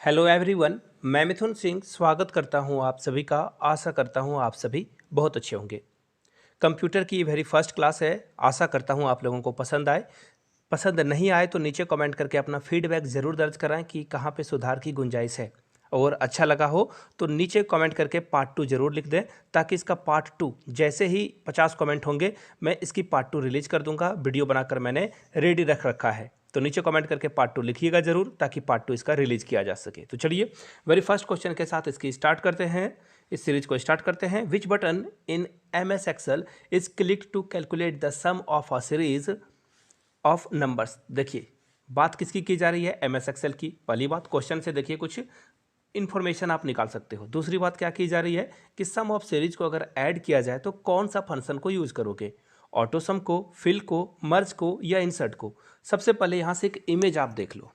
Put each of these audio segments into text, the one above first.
Hello everyone, मैं मिथुन सिंह स्वागत करता हूं आप सभी का। आशा करता हूं आप सभी बहुत अच्छे होंगे। कंप्यूटर की वेरी फर्स्ट क्लास है। आशा करता हूं आप लोगों को पसंद आए। पसंद नहीं आए तो नीचे कमेंट करके अपना फीडबैक ज़रूर दर्ज कराएं कि कहां पे सुधार की गुंजाइश है। और अच्छा लगा हो तो नीचे कमेंट करके पार्ट 2 ज़रूर लिख दें, ताकि इसका पार्ट 2 जैसे ही 50 कमेंट होंगे मैं इसकी पार्ट 2 रिलीज कर दूंगा। वीडियो बनाकर मैंने रेडी रख रखा है, तो नीचे कमेंट करके पार्ट 2 लिखिएगा ज़रूर, ताकि पार्ट 2 इसका रिलीज किया जा सके। तो चलिए वेरी फर्स्ट क्वेश्चन के साथ इसकी स्टार्ट करते हैं, इस सीरीज को स्टार्ट करते हैं। Which button in MS Excel is click to calculate the sum of a series of numbers. देखिए बात किसकी की जा रही है, MS एक्सेल की। पहली बात, क्वेश्चन से देखिए कुछ इन्फॉर्मेशन आप निकाल सकते हो। दूसरी बात क्या की जा रही है कि सम ऑफ सीरीज को अगर ऐड किया जाए तो कौन सा फंक्शन को यूज करोगे, ऑटो सम को, फिल को, मर्ज को या इंसर्ट को। सबसे पहले यहाँ से एक इमेज आप देख लो।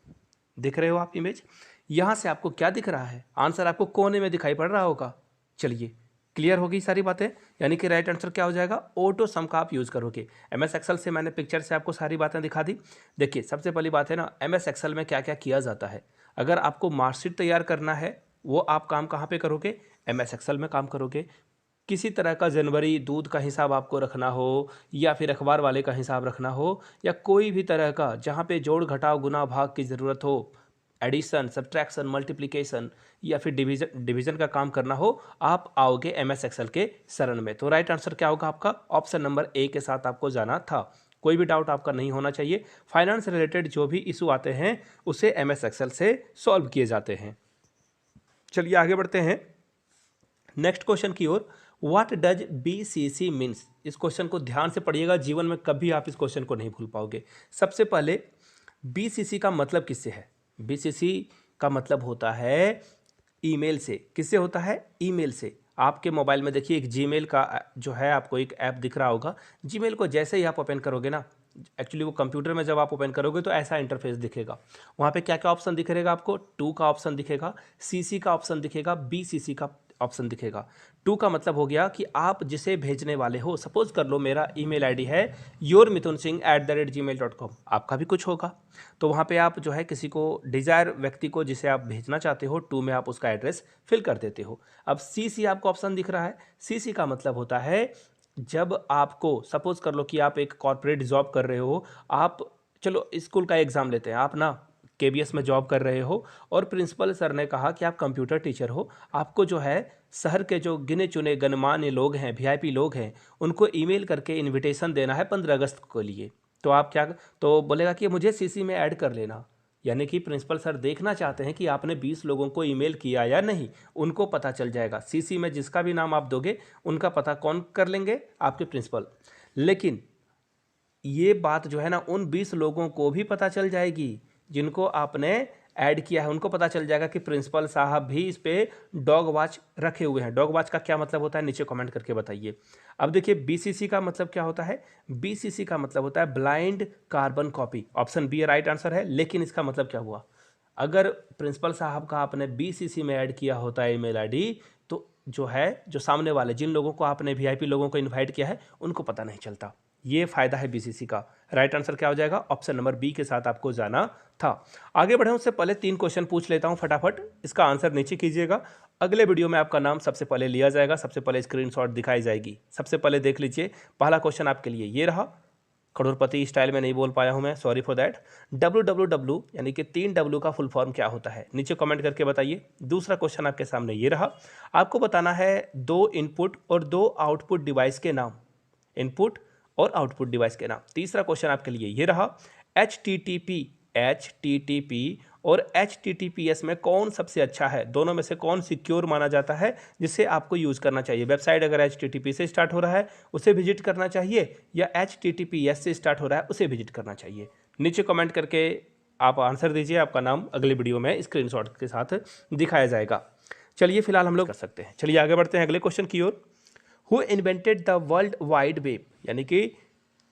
दिख रहे हो आप इमेज? यहाँ से आपको क्या दिख रहा है? आंसर आपको कोने में दिखाई पड़ रहा होगा। चलिए क्लियर होगी सारी बातें, यानी कि राइट आंसर क्या हो जाएगा, ऑटो सम का आप यूज़ करोगे। MS एक्सेल से मैंने पिक्चर से आपको सारी बातें दिखा दी। देखिए सबसे पहली बात है ना, MS एक्सेल में क्या क्या किया जाता है। अगर आपको मार्कशीट तैयार करना है, वो आप काम कहाँ पे करोगे, MS एक्सेल में काम करोगे। किसी तरह का जनवरी दूध का हिसाब आपको रखना हो, या फिर अखबार वाले का हिसाब रखना हो, या कोई भी तरह का जहाँ पे जोड़ घटाव गुना भाग की ज़रूरत हो, एडिशन सब्ट्रैक्शन मल्टीप्लिकेशन या फिर डिवीजन का काम करना हो, आप आओगे MS एक्सेल के शरण में। तो राइट आंसर क्या होगा आपका, ऑप्शन नंबर A के साथ आपको जाना था। कोई भी डाउट आपका नहीं होना चाहिए। फाइनेंस से रिलेटेड जो भी इशू आते हैं उसे MS एक्सेल से सॉल्व किए जाते हैं। चलिए आगे बढ़ते हैं नेक्स्ट क्वेश्चन की ओर। What does BCC means. इस क्वेश्चन को ध्यान से पढ़िएगा, जीवन में कभी आप इस क्वेश्चन को नहीं भूल पाओगे। सबसे पहले BCC का मतलब किससे है? BCC का मतलब होता है ईमेल से। किससे होता है? ईमेल से। आपके मोबाइल में देखिए एक जीमेल का जो है आपको एक ऐप दिख रहा होगा। जीमेल को जैसे ही आप ओपन करोगे ना, एक्चुअली वो कंप्यूटर में जब आप ओपन करोगे तो ऐसा इंटरफेस दिखेगा। वहाँ पे क्या क्या ऑप्शन दिखेगा आपको, टू का ऑप्शन दिखेगा, CC का ऑप्शन दिखेगा, BCC का ऑप्शन दिखेगा। टू का मतलब हो गया कि आप जिसे भेजने वाले हो। सपोज कर लो मेरा ईमेल आईडी है yourmithunsingh@gmail.com, आपका भी कुछ होगा। तो वहाँ पे आप जो है किसी को डिजायर व्यक्ति को जिसे आप भेजना चाहते हो, टू में आप उसका एड्रेस फिल कर देते हो। अब CC आपको ऑप्शन दिख रहा है। CC का मतलब होता है जब आपको, सपोज कर लो कि आप एक कॉर्पोरेट जॉब कर रहे हो, आप चलो स्कूल का एग्जाम लेते हैं, आप ना KBS में जॉब कर रहे हो और प्रिंसिपल सर ने कहा कि आप कंप्यूटर टीचर हो, आपको जो है शहर के जो गिने चुने गणमान्य लोग हैं, VIP लोग हैं, उनको ईमेल करके इनविटेशन देना है 15 अगस्त के लिए। तो आप क्या, तो बोलेगा कि मुझे CC में ऐड कर लेना। यानी कि प्रिंसिपल सर देखना चाहते हैं कि आपने 20 लोगों को ईमेल किया या नहीं, उनको पता चल जाएगा। CC में जिसका भी नाम आप दोगे उनका पता कौन कर लेंगे, आपके प्रिंसिपल। लेकिन ये बात जो है ना उन 20 लोगों को भी पता चल जाएगी जिनको आपने ऐड किया है। उनको पता चल जाएगा कि प्रिंसिपल साहब भी इस पे डॉग वॉच रखे हुए हैं। डॉग वॉच का क्या मतलब होता है, नीचे कमेंट करके बताइए। अब देखिए BCC का मतलब क्या होता है। BCC का मतलब होता है blind carbon copy. Option B right answer है। लेकिन इसका मतलब क्या हुआ, अगर प्रिंसिपल साहब का आपने BCC में ऐड किया होता है ईमेल आईडी, तो जो है, जो सामने वाले जिन लोगों को आपने VIP लोगों को इन्वाइट किया है उनको पता नहीं चलता। ये फायदा है BCC का। राइट आंसर क्या हो जाएगा, ऑप्शन नंबर B के साथ आपको जाना था। आगे बढ़े उससे पहले 3 क्वेश्चन पूछ लेता हूं फटाफट, इसका आंसर नीचे कीजिएगा। अगले वीडियो में आपका नाम सबसे पहले लिया जाएगा, सबसे पहले स्क्रीनशॉट दिखाई जाएगी। सबसे पहले देख लीजिए, पहला क्वेश्चन आपके लिए ये रहा। करोड़पति स्टाइल में नहीं बोल पाया हूं मैं, सॉरी फॉर दैट। WWW यानी कि 3W का फुल फॉर्म क्या होता है, नीचे कमेंट करके बताइए। दूसरा क्वेश्चन आपके सामने ये रहा, आपको बताना है 2 इनपुट और 2 आउटपुट डिवाइस के नाम। इनपुट और आउटपुट डिवाइस के नाम। तीसरा क्वेश्चन आपके लिए ये रहा, HTTP और HTTPS में कौन सबसे अच्छा है, दोनों में से कौन सिक्योर माना जाता है जिसे आपको यूज करना चाहिए। वेबसाइट अगर HTTP से स्टार्ट हो रहा है उसे विजिट करना चाहिए, या HTTPS से स्टार्ट हो रहा है उसे विजिट करना चाहिए। नीचे कमेंट करके आप आंसर दीजिए, आपका नाम अगले वीडियो में स्क्रीनशॉट के साथ दिखाया जाएगा। चलिए फिलहाल हम लोग कर सकते हैं। चलिए आगे बढ़ते हैं अगले क्वेश्चन की ओर। Who invented the world wide web. यानी कि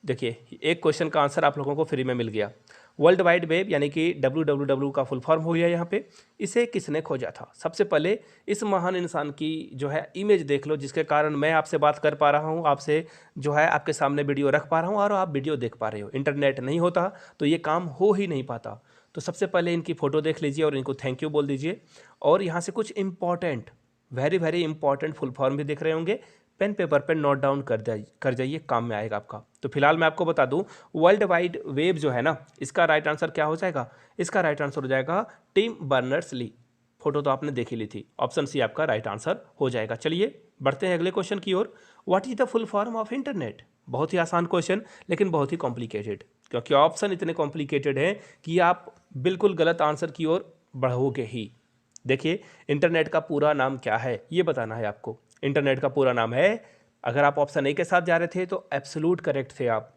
देखिए एक क्वेश्चन का आंसर आप लोगों को फ्री में मिल गया। वर्ल्ड वाइड वेब यानी कि WWW का फुल फॉर्म हो गया यहाँ पे। इसे किसने खोजा था? सबसे पहले इस महान इंसान की जो है इमेज देख लो, जिसके कारण मैं आपसे बात कर पा रहा हूँ, आपसे जो है आपके सामने वीडियो रख पा रहा हूँ और आप वीडियो देख पा रहे हो। इंटरनेट नहीं होता तो ये काम हो ही नहीं पाता। तो सबसे पहले इनकी फ़ोटो देख लीजिए और इनको थैंक यू बोल दीजिए। और यहाँ से कुछ important, very very important full form भी दिख रहे होंगे, पेन पेपर पे नोट डाउन कर जाइए, काम में आएगा आपका। तो फिलहाल मैं आपको बता दूं, वर्ल्ड वाइड वेब जो है ना, इसका राइट आंसर क्या हो जाएगा? इसका राइट आंसर हो जाएगा टिम बर्नर्स-ली। फोटो तो आपने देखी ली थी, ऑप्शन सी आपका राइट आंसर हो जाएगा। चलिए बढ़ते हैं अगले क्वेश्चन की ओर। What is the full form of internet? बहुत ही आसान क्वेश्चन, लेकिन बहुत ही कॉम्प्लिकेटेड, क्योंकि ऑप्शन इतने कॉम्प्लिकेटेड हैं कि आप बिल्कुल गलत आंसर की ओर बढ़ोगे ही। देखिए, इंटरनेट का पूरा नाम क्या है ये बताना है आपको। इंटरनेट का पूरा नाम है, अगर आप ऑप्शन ए के साथ जा रहे थे तो एब्सोल्यूट करेक्ट थे आप,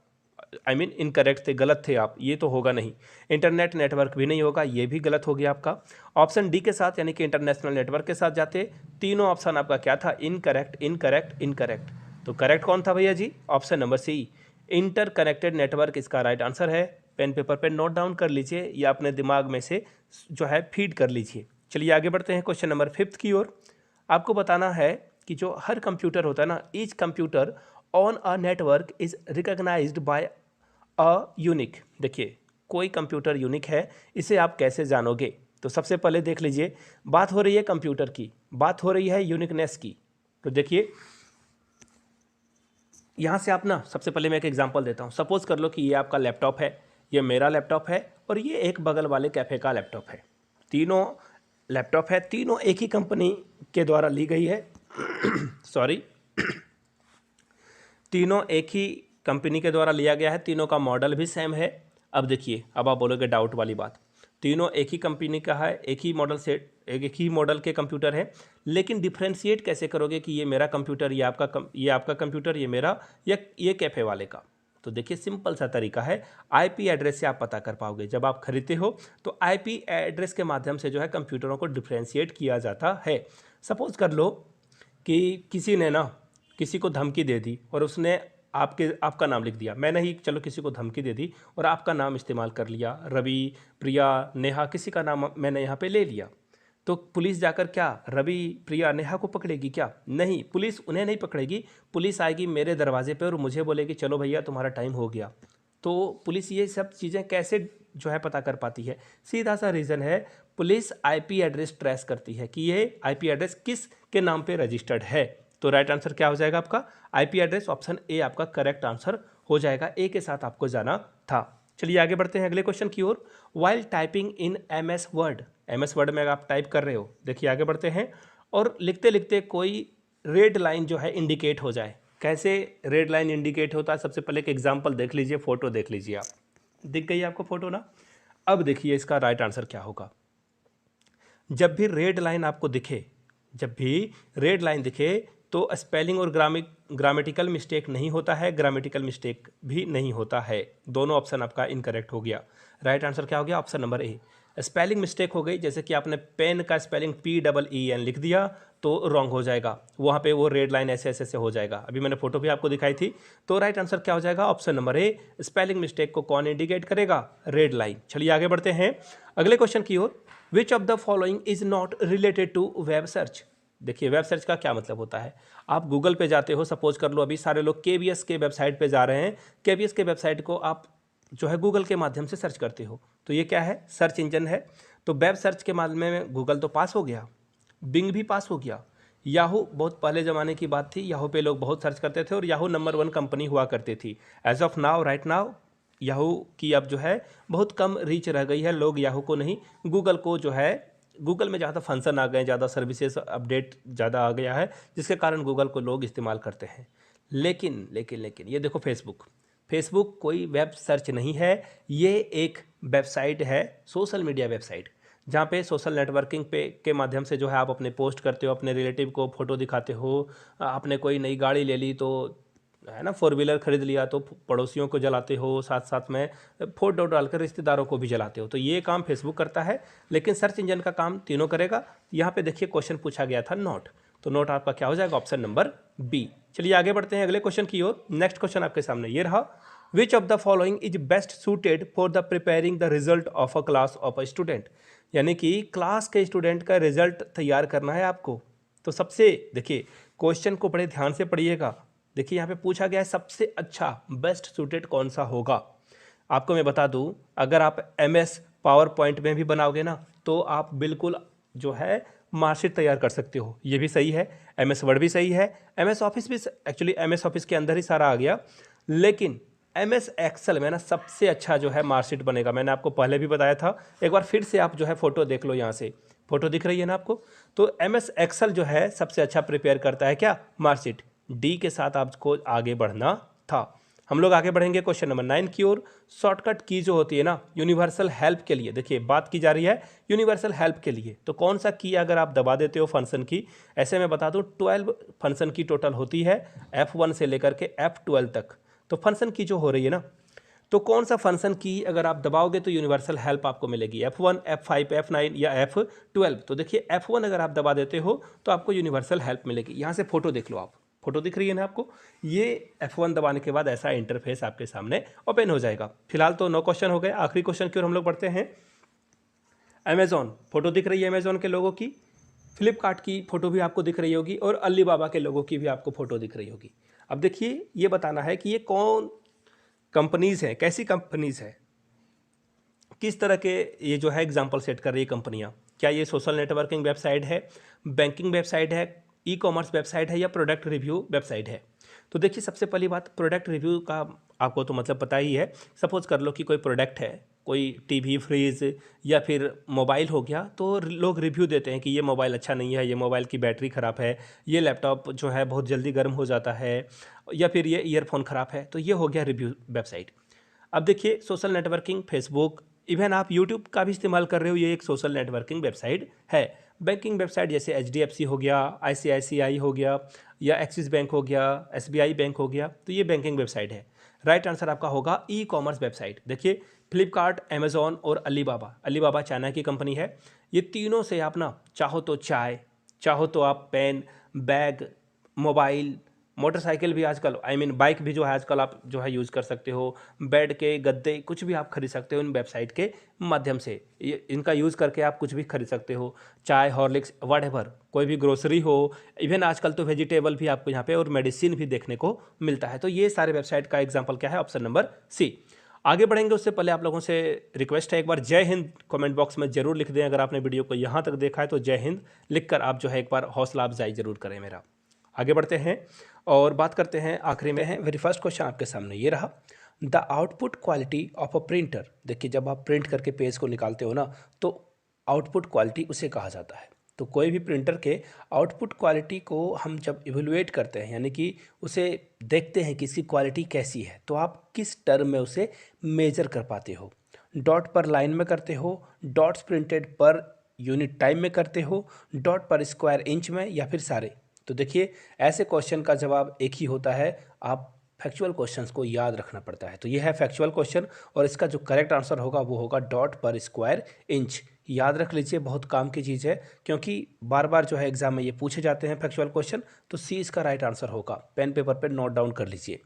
आई मीन इनकरेक्ट थे, गलत थे आप, ये तो होगा नहीं। इंटरनेट नेटवर्क भी नहीं होगा, ये भी गलत हो गया आपका। ऑप्शन डी के साथ यानी कि इंटरनेशनल नेटवर्क के साथ जाते, तीनों ऑप्शन आपका क्या था? Incorrect, incorrect, incorrect. तो करेक्ट कौन था भैया जी? Option number C, interconnected network इसका राइट आंसर है। पेन पेपर पे नोट डाउन कर लीजिए या अपने दिमाग में से जो है फीड कर लीजिए। चलिए आगे बढ़ते हैं क्वेश्चन नंबर 5 की ओर। आपको बताना है कि जो हर कंप्यूटर होता है ना, each computer on a network is recognized by a unique. देखिए, कोई कंप्यूटर यूनिक है, इसे आप कैसे जानोगे? तो सबसे पहले देख लीजिए, बात हो रही है कंप्यूटर की, बात हो रही है यूनिकनेस की। तो देखिए यहाँ से आप ना, सबसे पहले मैं एक एग्जांपल देता हूँ। सपोज कर लो कि ये आपका लैपटॉप है, ये मेरा लैपटॉप है और ये एक बगल वाले कैफ़े का लैपटॉप है। तीनों लैपटॉप है, तीनों एक ही कंपनी के द्वारा ली गई है सॉरी तीनों एक ही कंपनी के द्वारा लिया गया है, तीनों का मॉडल भी सेम है। अब देखिए, अब आप बोलोगे डाउट वाली बात, तीनों एक ही कंपनी का है, एक ही मॉडल सेट, एक ही मॉडल के कंप्यूटर है, लेकिन डिफ्रेंशिएट कैसे करोगे कि ये मेरा कंप्यूटर, ये आपका कंप्यूटर, ये मेरा, या ये कैफ़े वाले का? तो देखिए, सिंपल सा तरीका है, आईपी एड्रेस से आप पता कर पाओगे। जब आप खरीदते हो तो आईपी एड्रेस के माध्यम से जो है कंप्यूटरों को डिफ्रेंशिएट किया जाता है। सपोज कर लो कि किसी ने ना किसी को धमकी दे दी और उसने आपका नाम लिख दिया। मैंने ही चलो किसी को धमकी दे दी और आपका नाम इस्तेमाल कर लिया, रवि, प्रिया, नेहा, किसी का नाम मैंने यहाँ पे ले लिया। तो पुलिस जाकर क्या रवि, प्रिया, नेहा को पकड़ेगी क्या? नहीं, पुलिस उन्हें नहीं पकड़ेगी। पुलिस आएगी मेरे दरवाजे पे और मुझे बोलेगी चलो भैया तुम्हारा टाइम हो गया। तो पुलिस ये सब चीज़ें कैसे जो है पता कर पाती है? सीधा सा रीज़न है, पुलिस आईपी एड्रेस ट्रेस करती है कि ये आईपी एड्रेस किस के नाम पे रजिस्टर्ड है। तो राइट आंसर क्या हो जाएगा आपका? आईपी एड्रेस, ऑप्शन ए आपका करेक्ट आंसर हो जाएगा। ए के साथ आपको जाना था। चलिए आगे बढ़ते हैं अगले क्वेश्चन की ओर। While typing in MS Word, MS Word में अगर आप टाइप कर रहे हो, देखिए आगे बढ़ते हैं, और लिखते लिखते कोई रेड लाइन जो है इंडिकेट हो जाए। कैसे रेड लाइन इंडिकेट होता है? सबसे पहले एक एग्जांपल देख लीजिए, फोटो देख लीजिए आप, दिख गई आपको फोटो ना? अब देखिए इसका राइट आंसर क्या होगा। जब भी रेड लाइन आपको दिखे, जब भी रेड लाइन दिखे तो स्पेलिंग और ग्रामेटिकल मिस्टेक नहीं होता है, ग्रामेटिकल मिस्टेक भी नहीं होता है। दोनों ऑप्शन आपका इनकरेक्ट हो गया। राइट आंसर क्या हो गया? Option number A. Spelling mistake हो गई, जैसे कि आपने पेन का स्पेलिंग PEEN लिख दिया तो रॉन्ग हो जाएगा, वहाँ पे वो रेड लाइन ऐसे ऐसे से हो जाएगा। अभी मैंने फोटो भी आपको दिखाई थी। तो राइट आंसर क्या हो जाएगा? Option number A. Spelling mistake को कौन इंडिकेट करेगा? Red line. चलिए आगे बढ़ते हैं अगले क्वेश्चन की ओर। Which of the following is not related to web search? देखिए, वेब सर्च का क्या मतलब होता है? आप गूगल पे जाते हो, सपोज कर लो अभी सारे लोग KBS के वेबसाइट पे जा रहे हैं, KBS के वेबसाइट को आप जो है गूगल के माध्यम से सर्च करते हो, तो ये क्या है? सर्च इंजन है। तो वेब सर्च के माध्यम में गूगल तो पास हो गया, बिंग भी पास हो गया, याहू बहुत पहले ज़माने की बात थी, याहू पे लोग बहुत सर्च करते थे और याहू नंबर 1 कंपनी हुआ करती थी। As of now, right now, Yahoo की अब जो है बहुत कम रीच रह गई है। लोग याहू को नहीं, गूगल को जो है, गूगल में ज़्यादा फंक्शन आ गए, ज़्यादा सर्विसेज अपडेट ज़्यादा आ गया है, जिसके कारण गूगल को लोग इस्तेमाल करते हैं। लेकिन लेकिन लेकिन ये देखो, फेसबुक कोई वेब सर्च नहीं है, ये एक वेबसाइट है, सोशल मीडिया वेबसाइट, जहाँ पे सोशल नेटवर्किंग पे के माध्यम से जो है आप अपने पोस्ट करते हो, अपने रिलेटिव को फ़ोटो दिखाते हो, आपने कोई नई गाड़ी ले ली तो है ना, 4 व्हीलर खरीद लिया तो पड़ोसियों को जलाते हो, साथ साथ में फोटो डालकर रिश्तेदारों को भी जलाते हो। तो ये काम फेसबुक करता है, लेकिन सर्च इंजन का काम तीनों करेगा। यहाँ पे देखिए क्वेश्चन पूछा गया था नोट, तो नोट आपका क्या हो जाएगा? Option number B. चलिए आगे बढ़ते हैं अगले क्वेश्चन की ओर। नेक्स्ट क्वेश्चन आपके सामने ये रहा। विच of the following is best suited for the preparing the result of a class of a student? यानी कि क्लास के स्टूडेंट का रिजल्ट तैयार करना है आपको। तो सबसे देखिए, क्वेश्चन को बड़े ध्यान से पढ़िएगा। देखिए यहाँ पे पूछा गया है सबसे अच्छा, बेस्ट सूटेड कौन सा होगा। आपको मैं बता दूं, अगर आप MS पावर पॉइंट में भी बनाओगे ना तो आप बिल्कुल जो है मार्कशीट तैयार कर सकते हो, ये भी सही है। MS वर्ड भी सही है, MS ऑफिस भी, एक्चुअली MS ऑफिस के अंदर ही सारा आ गया, लेकिन MS एक्सेल में ना सबसे अच्छा जो है मार्कशीट बनेगा। मैंने आपको पहले भी बताया था, एक बार फिर से आप जो है फ़ोटो देख लो, यहाँ से फ़ोटो दिख रही है ना आपको। तो MS एक्सेल जो है सबसे अच्छा प्रिपेयर करता है क्या, मार्कशीट। डी के साथ आपको आगे बढ़ना था। हम लोग आगे बढ़ेंगे क्वेश्चन नंबर 9 की ओर। शॉर्टकट की जो होती है ना यूनिवर्सल हेल्प के लिए, देखिए बात की जा रही है यूनिवर्सल हेल्प के लिए, तो कौन सा की अगर आप दबा देते हो फंक्शन की, ऐसे मैं बता दूं 12 फंक्शन की टोटल होती है F1 से लेकर के F12 तक। तो फंक्शन की जो हो रही है ना, तो कौन सा फंक्शन की अगर आप दबाओगे तो यूनिवर्सल हेल्प आपको मिलेगी, F1, F5, F9 या F12। तो देखिए F1 अगर आप दबा देते हो तो आपको यूनिवर्सल हेल्प मिलेगी। यहाँ से फोटो देख लो आप, फोटो दिख रही है ना आपको, ये F1 दबाने के बाद ऐसा इंटरफेस आपके सामने ओपन हो जाएगा। फिलहाल तो 9 क्वेश्चन हो गए, आखिरी क्वेश्चन की ओर हम लोग बढ़ते हैं। अमेजॉन, फोटो दिख रही है अमेजॉन के लोगों की, फ्लिपकार्ट की फोटो भी आपको दिख रही होगी, और अली बाबा के लोगों की भी आपको फोटो दिख रही होगी। अब देखिए ये बताना है कि ये कौन कंपनीज हैं, कैसी कंपनीज हैं, किस तरह के ये जो है एग्जाम्पल सेट कर रही है कंपनियां। क्या ये सोशल नेटवर्किंग वेबसाइट है, बैंकिंग वेबसाइट है, ई कॉमर्स वेबसाइट है, या प्रोडक्ट रिव्यू वेबसाइट है। तो देखिए सबसे पहली बात, प्रोडक्ट रिव्यू का आपको तो मतलब पता ही है। सपोज कर लो कि कोई प्रोडक्ट है, कोई टीवी, फ्रिज या फिर मोबाइल हो गया, तो लोग रिव्यू देते हैं कि ये मोबाइल अच्छा नहीं है, ये मोबाइल की बैटरी ख़राब है, ये लैपटॉप जो है बहुत जल्दी गर्म हो जाता है, या फिर ये ईयरफोन ख़राब है। तो ये हो गया रिव्यू वेबसाइट। अब देखिए सोशल नेटवर्किंग, फेसबुक, इवन आप यूट्यूब का भी इस्तेमाल कर रहे हो, ये एक सोशल नेटवर्किंग वेबसाइट है। बैंकिंग वेबसाइट जैसे HDFC हो गया, ICICI हो गया, या एक्सिस बैंक हो गया, SBI बैंक हो गया, तो ये बैंकिंग वेबसाइट है। राइट आंसर आपका होगा ई कॉमर्स वेबसाइट। देखिए फ्लिपकार्ट, अमेजॉन और अलीबाबा, अलीबाबा चाइना की कंपनी है। ये तीनों से आप ना चाहो तो चाय, चाहो तो आप पेन, बैग, मोबाइल, मोटरसाइकिल भी आजकल, बाइक भी जो है आजकल आप जो है यूज़ कर सकते हो, बेड के गद्दे कुछ भी आप खरीद सकते हो इन वेबसाइट के माध्यम से। ये इनका यूज़ करके आप कुछ भी खरीद सकते हो, चाय, हॉर्लिक्स, व्हाटएवर, कोई भी ग्रोसरी हो, इवन आजकल तो वेजिटेबल भी आपको यहाँ पे और मेडिसिन भी देखने को मिलता है। तो ये सारे वेबसाइट का एग्जाम्पल क्या है, ऑप्शन नंबर सी। आगे बढ़ेंगे उससे पहले आप लोगों से रिक्वेस्ट है, एक बार जय हिंद कमेंट बॉक्स में जरूर लिख दें। अगर आपने वीडियो को यहाँ तक देखा है तो जय हिंद लिखकर आप जो है एक बार हौसला अफजाई जरूर करें मेरा। आगे बढ़ते हैं और बात करते हैं, आखिरी में है वेरी फर्स्ट क्वेश्चन आपके सामने ये रहा, the output quality of a printer. देखिए जब आप प्रिंट करके पेज को निकालते हो ना, तो आउटपुट क्वालिटी उसे कहा जाता है। तो कोई भी प्रिंटर के आउटपुट क्वालिटी को हम जब इवेलुएट करते हैं, यानी कि उसे देखते हैं कि इसकी क्वालिटी कैसी है, तो आप किस टर्म में उसे मेजर कर पाते हो। डॉट पर लाइन में करते हो, dots printed per unit time में करते हो, डॉट पर स्क्वायर इंच में, या फिर सारे। तो देखिए ऐसे क्वेश्चन का जवाब एक ही होता है, आप फैक्चुअल क्वेश्चंस को याद रखना पड़ता है। तो ये है फैक्चुअल क्वेश्चन, और इसका जो करेक्ट आंसर होगा वो होगा डॉट पर स्क्वायर इंच। याद रख लीजिए, बहुत काम की चीज़ है, क्योंकि बार बार जो है एग्जाम में ये पूछे जाते हैं फैक्चुअल क्वेश्चन। तो सी इसका राइट आंसर होगा, पेन पेपर पर नोट डाउन कर लीजिए।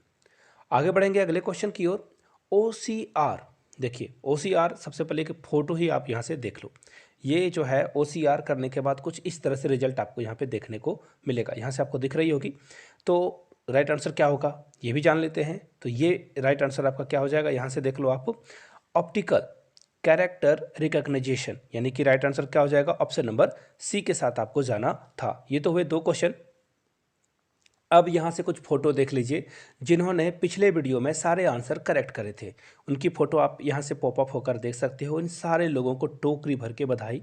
आगे बढ़ेंगे अगले क्वेश्चन की ओर। OCR, देखिए OCR सबसे पहले एक फ़ोटो ही आप यहाँ से देख लो। ये जो है OCR करने के बाद कुछ इस तरह से रिजल्ट आपको यहाँ पे देखने को मिलेगा, यहाँ से आपको दिख रही होगी। तो राइट आंसर क्या होगा ये भी जान लेते हैं। तो ये राइट आंसर आपका क्या हो जाएगा, यहाँ से देख लो आप, ऑप्टिकल कैरेक्टर रिकग्निशन, यानी कि राइट आंसर क्या हो जाएगा, ऑप्शन नंबर सी के साथ आपको जाना था। ये तो हुए 2 क्वेश्चन। अब यहाँ से कुछ फ़ोटो देख लीजिए, जिन्होंने पिछले वीडियो में सारे आंसर करेक्ट करे थे, उनकी फ़ोटो आप यहाँ से पॉपअप होकर देख सकते हो। इन सारे लोगों को टोकरी भर के बधाई,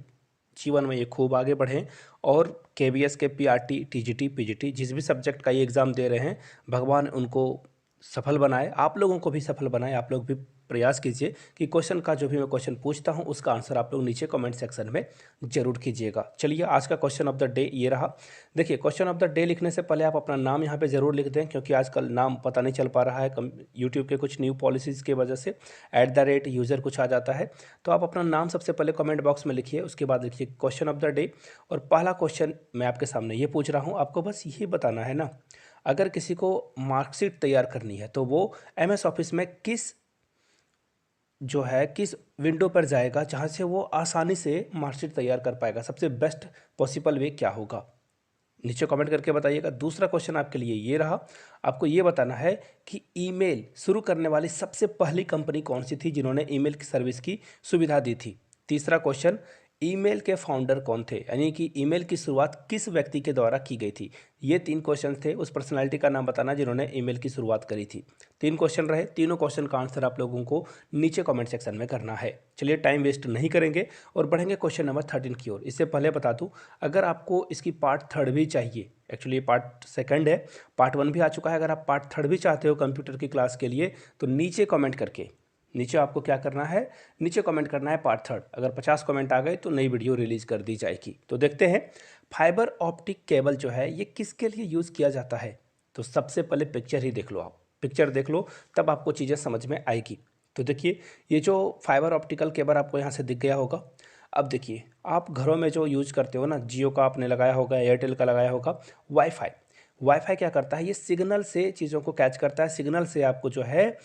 जीवन में ये खूब आगे बढ़ें, और KBS के PRT, TGT, PGT जिस भी सब्जेक्ट का ये एग्ज़ाम दे रहे हैं, भगवान उनको सफल बनाए, आप लोगों को भी सफल बनाए। आप लोग भी प्रयास कीजिए कि क्वेश्चन का जो भी मैं क्वेश्चन पूछता हूं उसका आंसर आप लोग नीचे कमेंट सेक्शन में जरूर कीजिएगा। चलिए आज का क्वेश्चन ऑफ द डे ये रहा। देखिए क्वेश्चन ऑफ द डे लिखने से पहले आप अपना नाम यहाँ पे ज़रूर लिख दें, क्योंकि आजकल नाम पता नहीं चल पा रहा है, यूट्यूब के कुछ न्यू पॉलिसीज़ की वजह से @यूज़र कुछ आ जाता है। तो आप अपना नाम सबसे पहले कमेंट बॉक्स में लिखिए, उसके बाद लिखिए क्वेश्चन ऑफ द डे। और पहला क्वेश्चन मैं आपके सामने ये पूछ रहा हूँ, आपको बस यही बताना है ना, अगर किसी को मार्कशीट तैयार करनी है तो वो MS ऑफिस में किस विंडो पर जाएगा जहाँ से वो आसानी से मार्कशीट तैयार कर पाएगा, सबसे बेस्ट पॉसिबल वे क्या होगा। नीचे कमेंट करके बताइएगा। दूसरा क्वेश्चन आपके लिए ये रहा, आपको ये बताना है कि ईमेल शुरू करने वाली सबसे पहली कंपनी कौन सी थी जिन्होंने ईमेल की सर्विस की सुविधा दी थी। तीसरा क्वेश्चन, ईमेल के फाउंडर कौन थे, यानी कि ईमेल की शुरुआत किस व्यक्ति के द्वारा की गई थी। ये 3 क्वेश्चन थे। उस पर्सनालिटी का नाम बताना जिन्होंने ईमेल की शुरुआत करी थी। 3 क्वेश्चन रहे, तीनों क्वेश्चन का आंसर आप लोगों को नीचे कमेंट सेक्शन में करना है। चलिए टाइम वेस्ट नहीं करेंगे और बढ़ेंगे क्वेश्चन नंबर 13 की ओर। इससे पहले बता दूं, अगर आपको इसकी पार्ट 3 भी चाहिए, एक्चुअली पार्ट 2 है, पार्ट 1 भी आ चुका है, अगर आप पार्ट 3 भी चाहते हो कंप्यूटर की क्लास के लिए तो नीचे कमेंट करके, नीचे आपको क्या करना है, नीचे कमेंट करना है पार्ट 3। अगर 50 कमेंट आ गए तो नई वीडियो रिलीज कर दी जाएगी। तो देखते हैं फाइबर ऑप्टिक केबल जो है ये किसके लिए यूज़ किया जाता है। तो सबसे पहले पिक्चर ही देख लो, आप पिक्चर देख लो तब आपको चीज़ें समझ में आएगी। तो देखिए ये जो फाइबर ऑप्टिकल केबल आपको यहाँ से दिख गया होगा। अब देखिए आप घरों में जो यूज करते हो ना, जियो का आपने लगाया होगा, एयरटेल का लगाया होगा, वाईफाई। वाईफाई क्या करता है, ये सिग्नल से चीज़ों को कैच करता है, सिग्नल से आपको जो है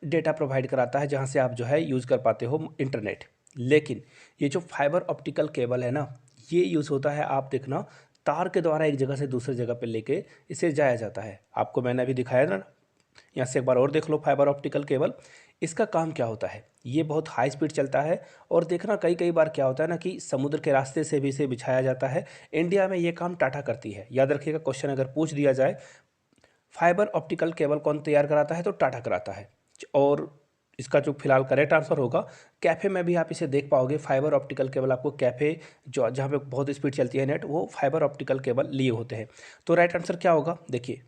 डेटा प्रोवाइड कराता है, जहाँ से आप जो है यूज़ कर पाते हो इंटरनेट। लेकिन ये जो फाइबर ऑप्टिकल केबल है ना, ये यूज़ होता है, आप देखना, तार के द्वारा एक जगह से दूसरी जगह पे लेके इसे जाया जाता है। आपको मैंने अभी दिखाया ना, यहाँ से एक बार और देख लो फाइबर ऑप्टिकल केबल। इसका काम क्या होता है, ये बहुत हाई स्पीड चलता है और देखना कई कई बार क्या होता है ना कि समुद्र के रास्ते से भी इसे बिछाया जाता है। इंडिया में ये काम टाटा करती है। याद रखिएगा, क्वेश्चन अगर पूछ दिया जाए फाइबर ऑप्टिकल केबल कौन तैयार कराता है तो टाटा कराता है। और इसका जो फिलहाल करेक्ट आंसर होगा, कैफ़े में भी आप इसे देख पाओगे। फाइबर ऑप्टिकल केबल आपको कैफ़े जो जहाँ पे बहुत स्पीड चलती है नेट, वो फाइबर ऑप्टिकल केबल लिए होते हैं। तो राइट आंसर क्या होगा, देखिए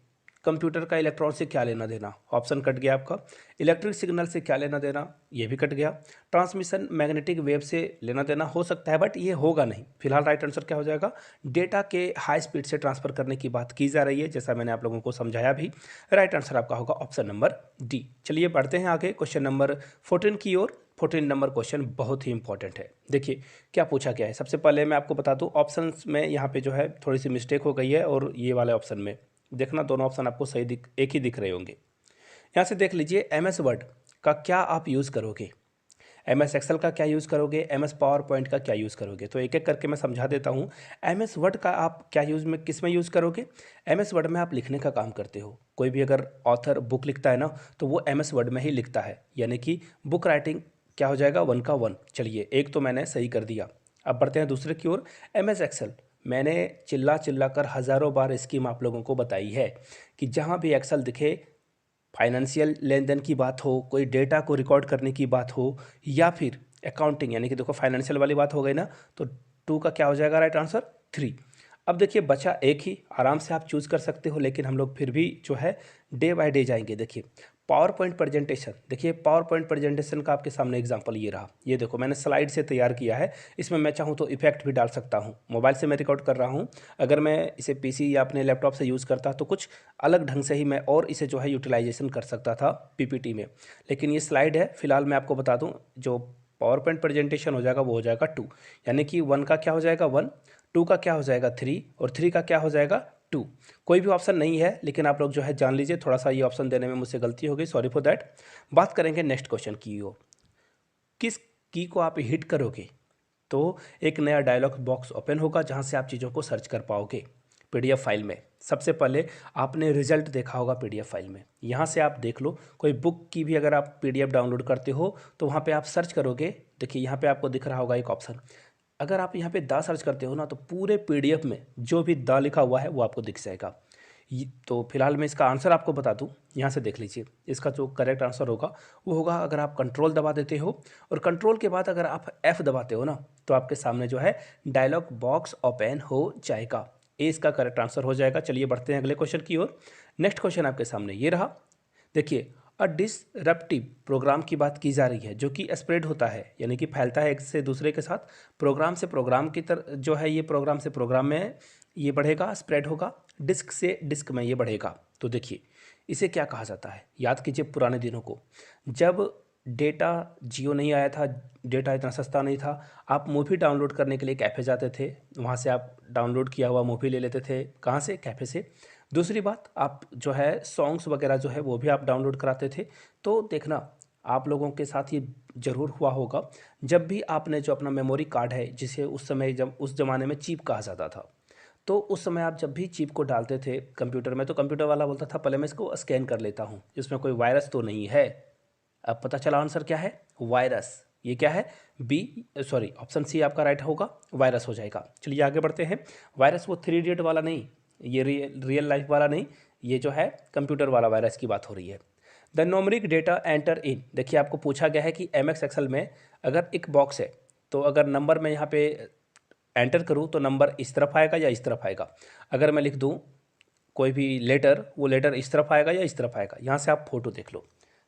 कंप्यूटर का इलेक्ट्रॉन से क्या लेना देना, ऑप्शन कट गया आपका। इलेक्ट्रिक सिग्नल से क्या लेना देना, ये भी कट गया। ट्रांसमिशन मैग्नेटिक वेव से लेना देना हो सकता है बट ये होगा नहीं। फिलहाल राइट आंसर क्या हो जाएगा, डेटा के हाई स्पीड से ट्रांसफर करने की बात की जा रही है, जैसा मैंने आप लोगों को समझाया भी। राइट आंसर आपका होगा ऑप्शन नंबर डी। चलिए बढ़ते हैं आगे क्वेश्चन नंबर 14 की ओर। 14 नंबर क्वेश्चन बहुत ही इंपॉर्टेंट है। देखिए क्या पूछा गया है, सबसे पहले मैं आपको बता दूं ऑप्शंस में यहाँ पे जो है थोड़ी सी मिस्टेक हो गई है, और ये वाले ऑप्शन में देखना दोनों ऑप्शन आपको सही एक ही दिख रहे होंगे। यहाँ से देख लीजिए, एम एस वर्ड का क्या आप यूज़ करोगे, एम एस एक्सेल का क्या यूज़ करोगे, एम एस पावर पॉइंट का क्या यूज़ करोगे। तो एक एक करके मैं समझा देता हूँ। एम एस वर्ड का आप क्या यूज़ में किस में यूज़ करोगे, एम एस वर्ड में आप लिखने का काम करते हो। कोई भी अगर ऑथर बुक लिखता है ना तो वो एम एस वर्ड में ही लिखता है, यानी कि बुक राइटिंग क्या हो जाएगा, 1 का 1। चलिए एक तो मैंने सही कर दिया। अब बढ़ते हैं दूसरे की ओर। एम एस एक्सेल, मैंने चिल्ला चिल्ला कर हज़ारों बार स्कीम आप लोगों को बताई है कि जहाँ भी एक्सेल दिखे, फाइनेंशियल लेन देन की बात हो, कोई डेटा को रिकॉर्ड करने की बात हो, या फिर अकाउंटिंग, यानी कि देखो फाइनेंशियल वाली बात हो गई ना, तो 2 का क्या हो जाएगा राइट आंसर, 3। अब देखिए बचा एक ही, आराम से आप चूज़ कर सकते हो, लेकिन हम लोग फिर भी जो है डे बाय डे जाएंगे। देखिए पावर पॉइंट प्रेजेंटेशन, देखिए पावर पॉइंट प्रेजेंटेशन का आपके सामने एग्जांपल ये रहा। ये देखो मैंने स्लाइड से तैयार किया है, इसमें मैं चाहूँ तो इफेक्ट भी डाल सकता हूँ। मोबाइल से मैं रिकॉर्ड कर रहा हूँ, अगर मैं इसे पीसी या अपने लैपटॉप से यूज़ करता तो कुछ अलग ढंग से ही मैं और इसे जो है यूटिलाइजेशन कर सकता था पीपीटी में। लेकिन ये स्लाइड है, फिलहाल मैं आपको बता दूँ, जो पावर पॉइंट प्रेजेंटेशन हो जाएगा वो हो जाएगा 2, यानी कि 1 का क्या हो जाएगा 1, 2 का क्या हो जाएगा 3, और 3 का क्या हो जाएगा 2। कोई भी ऑप्शन नहीं है, लेकिन आप लोग जो है जान लीजिए, थोड़ा सा ये ऑप्शन देने में मुझसे गलती हो गई, सॉरी फॉर दैट। बात करेंगे नेक्स्ट क्वेश्चन की ओर। किस की को आप हिट करोगे तो एक नया डायलॉग बॉक्स ओपन होगा, जहां से आप चीज़ों को सर्च कर पाओगे पीडीएफ फाइल में। सबसे पहले आपने रिजल्ट देखा होगा पीडीएफ फाइल में, यहाँ से आप देख लो, कोई बुक की भी अगर आप पीडीएफ डाउनलोड करते हो तो वहाँ पे आप सर्च करोगे। देखिए यहाँ पे आपको दिख रहा होगा एक ऑप्शन, अगर आप यहाँ पे दा सर्च करते हो ना तो पूरे पीडीएफ में जो भी दा लिखा हुआ है वो आपको दिख जाएगा। तो फिलहाल मैं इसका आंसर आपको बता दूं, यहाँ से देख लीजिए, इसका जो करेक्ट आंसर होगा वो होगा, अगर आप कंट्रोल दबा देते हो और कंट्रोल के बाद अगर आप F दबाते हो ना तो आपके सामने जो है डायलॉग बॉक्स ओपन हो जाएगा। ए इसका करेक्ट आंसर हो जाएगा। चलिए बढ़ते हैं अगले क्वेश्चन की ओर। नेक्स्ट क्वेश्चन आपके सामने ये रहा। देखिए डिसरप्टिव प्रोग्राम की बात की जा रही है, जो कि स्प्रेड होता है, यानी कि फैलता है एक से दूसरे के साथ, प्रोग्राम से प्रोग्राम की तरह जो है, ये प्रोग्राम से प्रोग्राम में ये बढ़ेगा, स्प्रेड होगा, डिस्क से डिस्क में ये बढ़ेगा। तो देखिए इसे क्या कहा जाता है, याद कीजिए पुराने दिनों को, जब डेटा जियो नहीं आया था, डेटा इतना सस्ता नहीं था, आप मूवी डाउनलोड करने के लिए कैफ़े जाते थे, वहाँ से आप डाउनलोड किया हुआ मूवी ले लेते थे, कहाँ से, कैफ़े से। दूसरी बात, आप जो है सॉन्ग्स वगैरह जो है वो भी आप डाउनलोड कराते थे। तो देखना आप लोगों के साथ ये ज़रूर हुआ होगा, जब भी आपने जो अपना मेमोरी कार्ड है, जिसे उस समय जब उस ज़माने में चिप कहा जाता था, तो उस समय आप जब भी चिप को डालते थे कंप्यूटर में, तो कंप्यूटर वाला बोलता था पहले मैं इसको स्कैन कर लेता हूँ, इसमें कोई वायरस तो नहीं है। अब पता चला आंसर क्या है, वायरस। ये क्या है, ऑप्शन सी आपका राइट होगा, वायरस हो जाएगा। चलिए आगे बढ़ते हैं। वायरस वो 3 इडियट वाला नहीं, ये रियल लाइफ वाला नहीं, ये जो है कंप्यूटर वाला वायरस की बात हो रही है। द न्यूमेरिक डेटा एंटर इन, देखिए आपको पूछा गया है कि MS एक्सेल में अगर एक बॉक्स है, तो अगर नंबर मैं यहाँ पे एंटर करूँ तो नंबर इस तरफ आएगा या इस तरफ आएगा। अगर मैं लिख दूँ कोई भी लेटर, वो लेटर इस तरफ आएगा या इस तरफ आएगा। यहाँ से आप फोटो देख लो,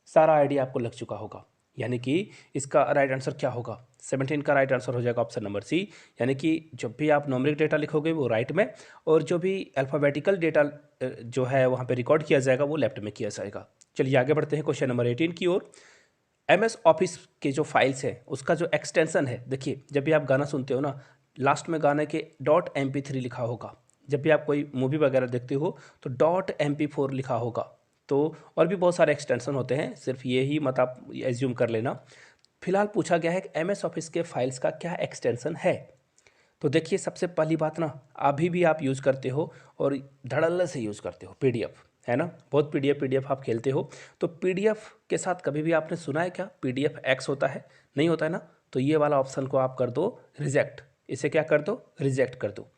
सारा आइडिया आपको लग चुका होगा। यानी कि इसका राइट आंसर क्या होगा, 17 का राइट आंसर हो जाएगा ऑप्शन नंबर सी। यानी कि जब भी आप न्यूमेरिक डेटा लिखोगे वो राइट में, और जो भी अल्फ़ाबेटिकल डेटा जो है वहाँ पे रिकॉर्ड किया जाएगा वो लेफ्ट में किया जाएगा। चलिए आगे बढ़ते हैं क्वेश्चन नंबर 18 की ओर। MS ऑफिस के जो फाइल्स है उसका जो एक्सटेंशन है, देखिए जब भी आप गाना सुनते हो ना, लास्ट में गाने के .mp3 लिखा होगा। जब भी आप कोई मूवी वगैरह देखते हो तो .mp4 लिखा होगा। तो और भी बहुत सारे एक्सटेंशन होते हैं, सिर्फ ये ही मत आप एज्यूम कर लेना। फिलहाल पूछा गया है कि MS ऑफिस के फाइल्स का क्या एक्सटेंशन है। तो देखिए सबसे पहली बात ना, अभी भी आप यूज़ करते हो और धड़ल्ले से यूज़ करते हो PDF, है ना, बहुत PDF आप खेलते हो। तो PDF के साथ कभी भी आपने सुना है क्या PDF X होता है, नहीं होता है ना। तो ये वाला ऑप्शन को आप कर दो रिजेक्ट, इसे क्या कर दो, रिजेक्ट कर दो।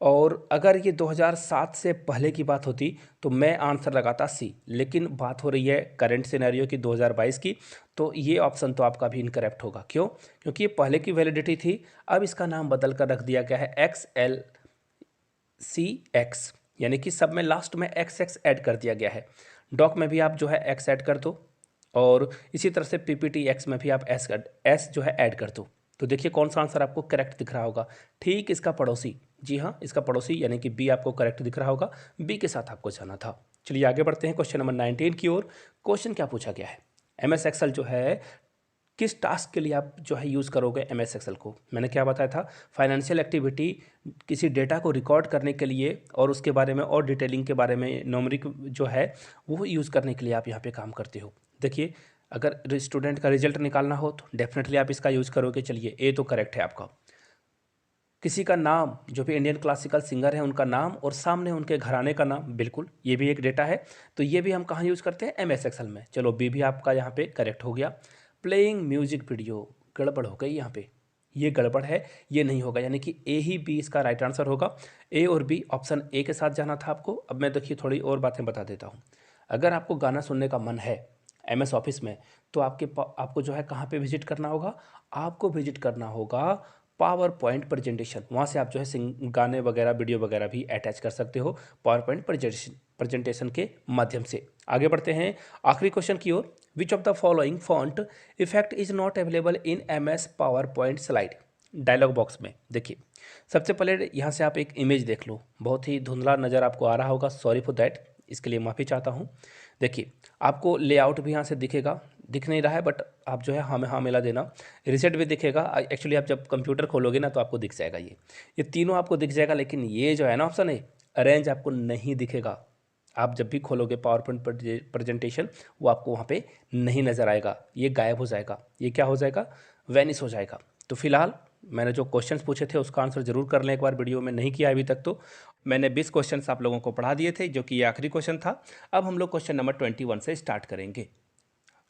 और अगर ये 2007 से पहले की बात होती तो मैं आंसर लगाता सी, लेकिन बात हो रही है करंट सिनेरियो की 2022 की, तो ये ऑप्शन तो आपका भी इनकरेक्ट होगा। क्यों, क्योंकि ये पहले की वैलिडिटी थी, अब इसका नाम बदल कर रख दिया गया है XLCX, यानी कि सब में लास्ट में XX ऐड कर दिया गया है। डॉक में भी आप जो है X ऐड कर दो, और इसी तरह से PPTX में भी आप S जो है ऐड कर दो। तो देखिए कौन सा आंसर आपको करेक्ट दिख रहा होगा, ठीक इसका पड़ोसी, जी हाँ इसका पड़ोसी यानी कि बी आपको करेक्ट दिख रहा होगा, बी के साथ आपको जाना था। चलिए आगे बढ़ते हैं क्वेश्चन नंबर 19 की ओर। क्वेश्चन क्या पूछा गया है, MS एक्सेल जो है किस टास्क के लिए आप जो है यूज़ करोगे MS एक्सेल को। मैंने क्या बताया था, फाइनेंशियल एक्टिविटी, किसी डेटा को रिकॉर्ड करने के लिए और उसके बारे में और डिटेलिंग के बारे में न्यूमेरिक जो है वो यूज़ करने के लिए आप यहाँ पे काम करते हो। देखिए अगर स्टूडेंट का रिजल्ट निकालना हो तो डेफिनेटली आप इसका यूज़ करोगे। चलिए ए तो करेक्ट है आपका। किसी का नाम, जो भी इंडियन क्लासिकल सिंगर है उनका नाम और सामने उनके घराने का नाम, बिल्कुल ये भी एक डेटा है। तो ये भी हम कहाँ यूज़ करते हैं, MS एक्सेल में। चलो बी भी आपका यहाँ पे करेक्ट हो गया। प्लेइंग म्यूजिक वीडियो, गड़बड़ हो गई यहाँ पे, ये गड़बड़ है, ये नहीं होगा, यानी कि ए ही बी इसका राइट आंसर होगा। ए और बी, ऑप्शन ए के साथ जाना था आपको। अब मैं देखिए थोड़ी और बातें बता देता हूँ। अगर आपको गाना सुनने का मन है MS ऑफिस में, तो आपको जो है कहाँ पे विजिट करना होगा, आपको विजिट करना होगा पावर पॉइंट प्रेजेंटेशन। वहाँ से आप जो है गाने वगैरह वीडियो वगैरह भी अटैच कर सकते हो पावर पॉइंट प्रेजेंटेशन के माध्यम से। आगे बढ़ते हैं आखिरी क्वेश्चन की ओर। Which of the following font effect is not available in MS PowerPoint slide. Dialog box में देखिए सबसे पहले यहाँ से आप एक इमेज देख लो, बहुत ही धुंधला नज़र आपको आ रहा होगा, सॉरी फॉर दैट, इसके लिए माफ़ी चाहता हूँ। देखिए आपको लेआउट भी यहाँ से दिखेगा, दिख नहीं रहा है बट आप जो है हाँ मिला देना। रिसेट भी दिखेगा, एक्चुअली आप जब कंप्यूटर खोलोगे ना तो आपको दिख जाएगा, ये तीनों आपको दिख जाएगा। लेकिन ये जो है ना ऑप्शन है अरेंज, आपको नहीं दिखेगा। आप जब भी खोलोगे पावर पॉइंट प्रेजेंटेशन, वो आपको वहाँ पे नहीं नज़र आएगा, ये गायब हो जाएगा, ये क्या हो जाएगा, वैनिश हो जाएगा। तो फिलहाल मैंने जो क्वेश्चंस पूछे थे उसका आंसर जरूर कर लें एक बार, वीडियो में नहीं किया अभी तक तो। मैंने 20 क्वेश्चंस आप लोगों को पढ़ा दिए थे, जो कि ये आखिरी क्वेश्चन था। अब हम लोग क्वेश्चन नंबर 21 से स्टार्ट करेंगे।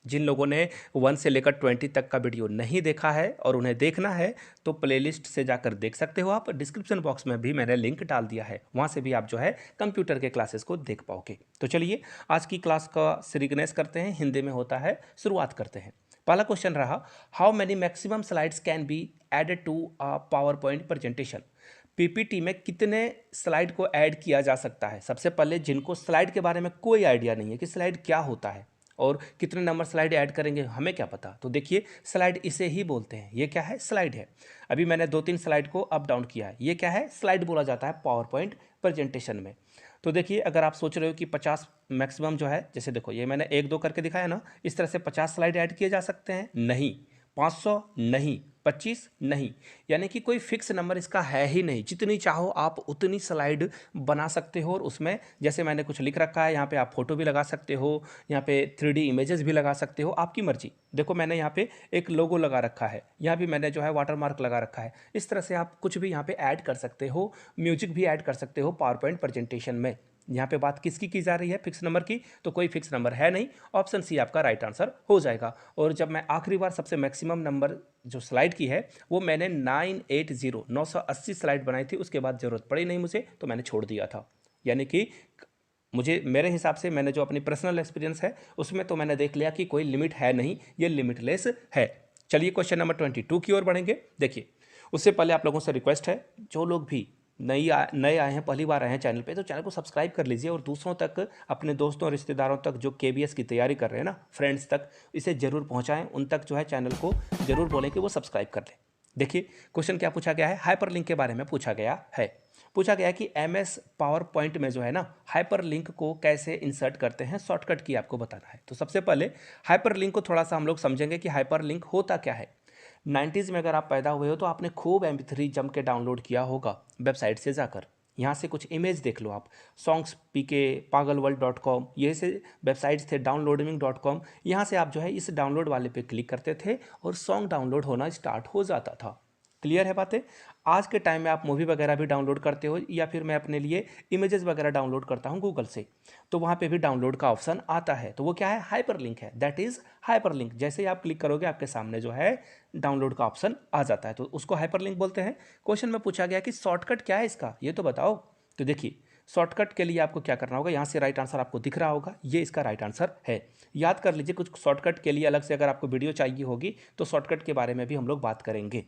जिन लोगों ने 1 से लेकर 20 तक का वीडियो नहीं देखा है और उन्हें देखना है तो प्लेलिस्ट से जाकर देख सकते हो आप। डिस्क्रिप्शन बॉक्स में भी मैंने लिंक डाल दिया है, वहाँ से भी आप जो है कंप्यूटर के क्लासेस को देख पाओगे। तो चलिए आज की क्लास का सीरीगनेस करते हैं, हिंदी में होता है, शुरुआत करते हैं। पहला क्वेश्चन रहा, how many maximum slides can be added to a PowerPoint presentation. PPT में कितने स्लाइड को ऐड किया जा सकता है। सबसे पहले जिनको स्लाइड के बारे में कोई आइडिया नहीं है कि स्लाइड क्या होता है और कितने नंबर स्लाइड ऐड करेंगे, हमें क्या पता। तो देखिए स्लाइड इसे ही बोलते हैं, ये क्या है, स्लाइड है। अभी मैंने 2-3 स्लाइड को अप डाउन किया है, ये क्या है, स्लाइड बोला जाता है पावर पॉइंट प्रेजेंटेशन में। तो देखिए अगर आप सोच रहे हो कि 50 मैक्सिमम जो है, जैसे देखो ये मैंने 1-2 करके दिखाया ना, इस तरह से 50 स्लाइड ऐड किए जा सकते हैं, नहीं। 500 नहीं, 25 नहीं, यानी कि कोई फिक्स नंबर इसका है ही नहीं। जितनी चाहो आप उतनी स्लाइड बना सकते हो और उसमें जैसे मैंने कुछ लिख रखा है, यहाँ पे आप फोटो भी लगा सकते हो, यहाँ पे 3D इमेजेस भी लगा सकते हो, आपकी मर्जी। देखो मैंने यहाँ पे एक लोगो लगा रखा है, यहाँ भी मैंने जो है वाटर मार्क लगा रखा है। इस तरह से आप कुछ भी यहाँ पे ऐड कर सकते हो, म्यूजिक भी ऐड कर सकते हो पावर पॉइंट प्रेजेंटेशन में। यहाँ पे बात किसकी की जा रही है, फिक्स नंबर की, तो कोई फिक्स नंबर है नहीं। ऑप्शन सी आपका राइट आंसर हो जाएगा। और जब मैं आखिरी बार सबसे मैक्सिमम नंबर जो स्लाइड की है वो मैंने 980 स्लाइड बनाई थी, उसके बाद ज़रूरत पड़ी नहीं मुझे, तो मैंने छोड़ दिया था। यानी कि मुझे मेरे हिसाब से मैंने जो अपनी पर्सनल एक्सपीरियंस है उसमें तो मैंने देख लिया कि कोई लिमिट है नहीं, ये लिमिटलेस है। चलिए क्वेश्चन नंबर 22 की ओर बढ़ेंगे। देखिए उससे पहले आप लोगों से रिक्वेस्ट है, जो लोग भी नए आए हैं, पहली बार आए हैं चैनल पे, तो चैनल को सब्सक्राइब कर लीजिए और दूसरों तक, अपने दोस्तों रिश्तेदारों तक जो KBS की तैयारी कर रहे हैं ना, फ्रेंड्स तक इसे ज़रूर पहुंचाएं, उन तक जो है चैनल को ज़रूर बोलें कि वो सब्सक्राइब कर लें। देखिए क्वेश्चन क्या पूछा गया है, हाइपरलिंक के बारे में पूछा गया है। पूछा गया है कि MS पावर पॉइंट में जो है ना हाइपरलिंक को कैसे इंसर्ट करते हैं, शॉर्टकट की आपको बताना है। तो सबसे पहले हाइपरलिंक को थोड़ा सा हम लोग समझेंगे कि हाइपरलिंक होता क्या है। 90s में अगर आप पैदा हुए हो तो आपने खूब MP3 जम के डाउनलोड किया होगा वेबसाइट से जाकर। यहाँ से कुछ इमेज देख लो आप, सॉन्ग्स PK, pagalworld.com, ये से वेबसाइट्स थे, downloading.com। यहाँ से आप जो है इस डाउनलोड वाले पे क्लिक करते थे और सॉन्ग डाउनलोड होना स्टार्ट हो जाता था। क्लियर है बातें। आज के टाइम में आप मूवी वगैरह भी डाउनलोड करते हो, या फिर मैं अपने लिए इमेजेस वगैरह डाउनलोड करता हूँ गूगल से, तो वहाँ पे भी डाउनलोड का ऑप्शन आता है। तो वो क्या है, हाइपरलिंक है, दैट इज हाइपरलिंक। जैसे ही आप क्लिक करोगे आपके सामने जो है डाउनलोड का ऑप्शन आ जाता है, तो उसको हाइपरलिंक बोलते हैं। क्वेश्चन में पूछा गया कि शॉर्टकट क्या है इसका, ये तो बताओ। तो देखिए शॉर्टकट के लिए आपको क्या करना होगा, यहाँ से राइट आंसर आपको दिख रहा होगा, ये इसका राइट आंसर है। याद कर लीजिए, कुछ शॉर्टकट के लिए अलग से अगर आपको वीडियो चाहिए होगी तो शॉर्टकट के बारे में भी हम लोग बात करेंगे।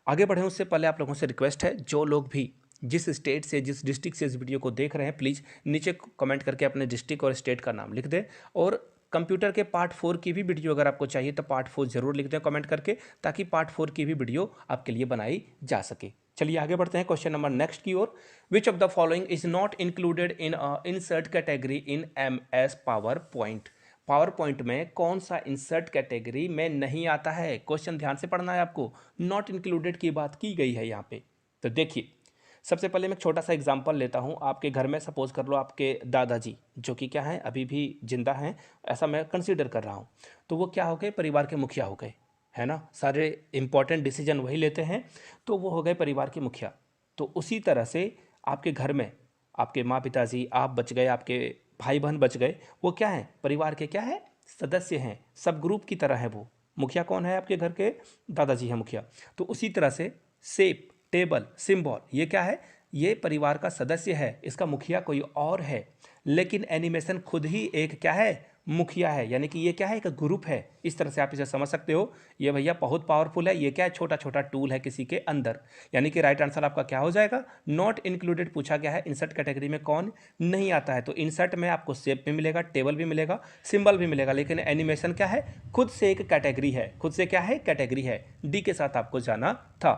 आगे बढ़ें उससे पहले आप लोगों से रिक्वेस्ट है, जो लोग भी जिस स्टेट से, जिस डिस्ट्रिक्ट से इस वीडियो को देख रहे हैं, प्लीज़ नीचे कमेंट करके अपने डिस्ट्रिक्ट और स्टेट का नाम लिख दें। और कंप्यूटर के पार्ट 4 की भी वीडियो अगर आपको चाहिए तो पार्ट 4 जरूर लिख दें कमेंट करके, ताकि पार्ट 4 की भी वीडियो आपके लिए बनाई जा सके। चलिए आगे बढ़ते हैं क्वेश्चन नंबर नेक्स्ट की ओर। Which of the following is not included in insert category in MS PowerPoint. PowerPoint में कौन सा इंसर्ट कैटेगरी में नहीं आता है, क्वेश्चन ध्यान से पढ़ना है आपको। नॉट इंक्लूडेड की बात की गई है यहाँ पे। तो देखिए सबसे पहले मैं एक छोटा सा एग्जांपल लेता हूँ। आपके घर में सपोज कर लो आपके दादाजी जो कि क्या हैं, अभी भी जिंदा हैं, ऐसा मैं कंसीडर कर रहा हूँ। तो वो क्या हो गए, परिवार के मुखिया हो गए, है ना, सारे इंपॉर्टेंट डिसीजन वही लेते हैं, तो वो हो गए परिवार के मुखिया। तो उसी तरह से आपके घर में आपके माँ पिताजी, आप बच गए, आपके भाई बहन बच गए, वो क्या है, परिवार के क्या है, सदस्य हैं, सब ग्रुप की तरह है वो। मुखिया कौन है, आपके घर के दादाजी हैं मुखिया। तो उसी तरह से शेप, टेबल, सिंबल, ये क्या है, ये परिवार का सदस्य है, इसका मुखिया कोई और है। लेकिन एनिमेशन खुद ही एक क्या है, मुखिया है, यानी कि ये क्या है, एक ग्रुप है। इस तरह से आप इसे समझ सकते हो। ये भैया बहुत पावरफुल है, ये क्या है, छोटा छोटा टूल है किसी के अंदर। यानी कि राइट आंसर आपका क्या हो जाएगा, नॉट इंक्लूडेड पूछा गया है। इंसर्ट कैटेगरी में कौन नहीं आता है, तो इंसर्ट में आपको शेप भी मिलेगा, टेबल भी मिलेगा, सिंबल भी मिलेगा, लेकिन एनिमेशन क्या है, खुद से एक कैटेगरी है, खुद से क्या है, कैटेगरी है। डी के साथ आपको जाना था।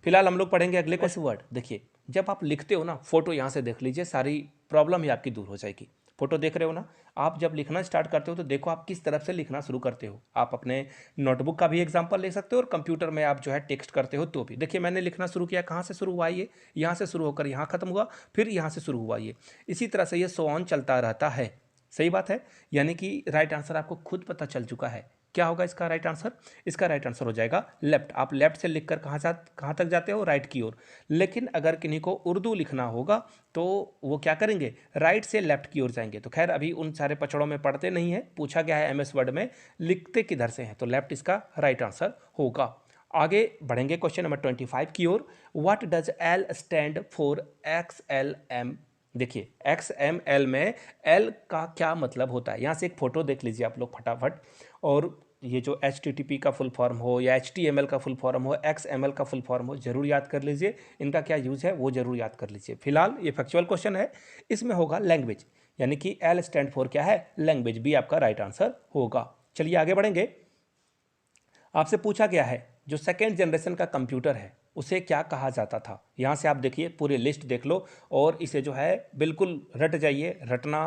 फिलहाल हम लोग पढ़ेंगे अगले क्वेश्चन वर्ड। देखिए जब आप लिखते हो ना, फोटो यहाँ से देख लीजिए, सारी प्रॉब्लम ही आपकी दूर हो जाएगी। फोटो देख रहे हो ना, आप जब लिखना स्टार्ट करते हो तो देखो आप किस तरफ से लिखना शुरू करते हो। आप अपने नोटबुक का भी एग्जांपल ले सकते हो और कंप्यूटर में आप जो है टेक्स्ट करते हो तो भी। देखिए मैंने लिखना शुरू किया, कहाँ से शुरू हुआ ये, यहाँ से शुरू होकर यहाँ खत्म हुआ, फिर यहाँ से शुरू हुआ ये, इसी तरह से ये सो ऑन चलता रहता है। सही बात है, यानी कि राइट आंसर आपको खुद पता चल चुका है। क्या होगा इसका राइट आंसर, इसका राइट आंसर हो जाएगा लेफ्ट। आप लेफ्ट से लिखकर कहाँ तक जाते हो, राइट की ओर। लेकिन अगर किन्हीं को उर्दू लिखना होगा तो वो क्या करेंगे, राइट से लेफ्ट की ओर जाएंगे। तो खैर अभी उन सारे पचड़ों में पढ़ते नहीं है, पूछा गया है MS वर्ड में लिखते किधर से हैं, तो लेफ्ट इसका राइट आंसर होगा। आगे बढ़ेंगे क्वेश्चन नंबर 25 की ओर। What does L stand for XLM। देखिए XML में L का क्या मतलब होता है, यहाँ से एक फोटो देख लीजिए आप लोग फटाफट। और ये जो HTTP का फुल फॉर्म हो या HTML का फुल फॉर्म हो, XML का फुल फॉर्म हो, जरूर याद कर लीजिए। इनका क्या यूज़ है वो जरूर याद कर लीजिए। फिलहाल ये फैक्चुअल क्वेश्चन है, इसमें होगा लैंग्वेज, यानी कि L स्टैंड फॉर क्या है, लैंग्वेज, भी आपका राइट आंसर होगा। चलिए आगे बढ़ेंगे। आपसे पूछा गया है जो सेकेंड जनरेशन का कंप्यूटर है उसे क्या कहा जाता था। यहाँ से आप देखिए पूरी लिस्ट देख लो और इसे जो है बिल्कुल रट जाइए। रटना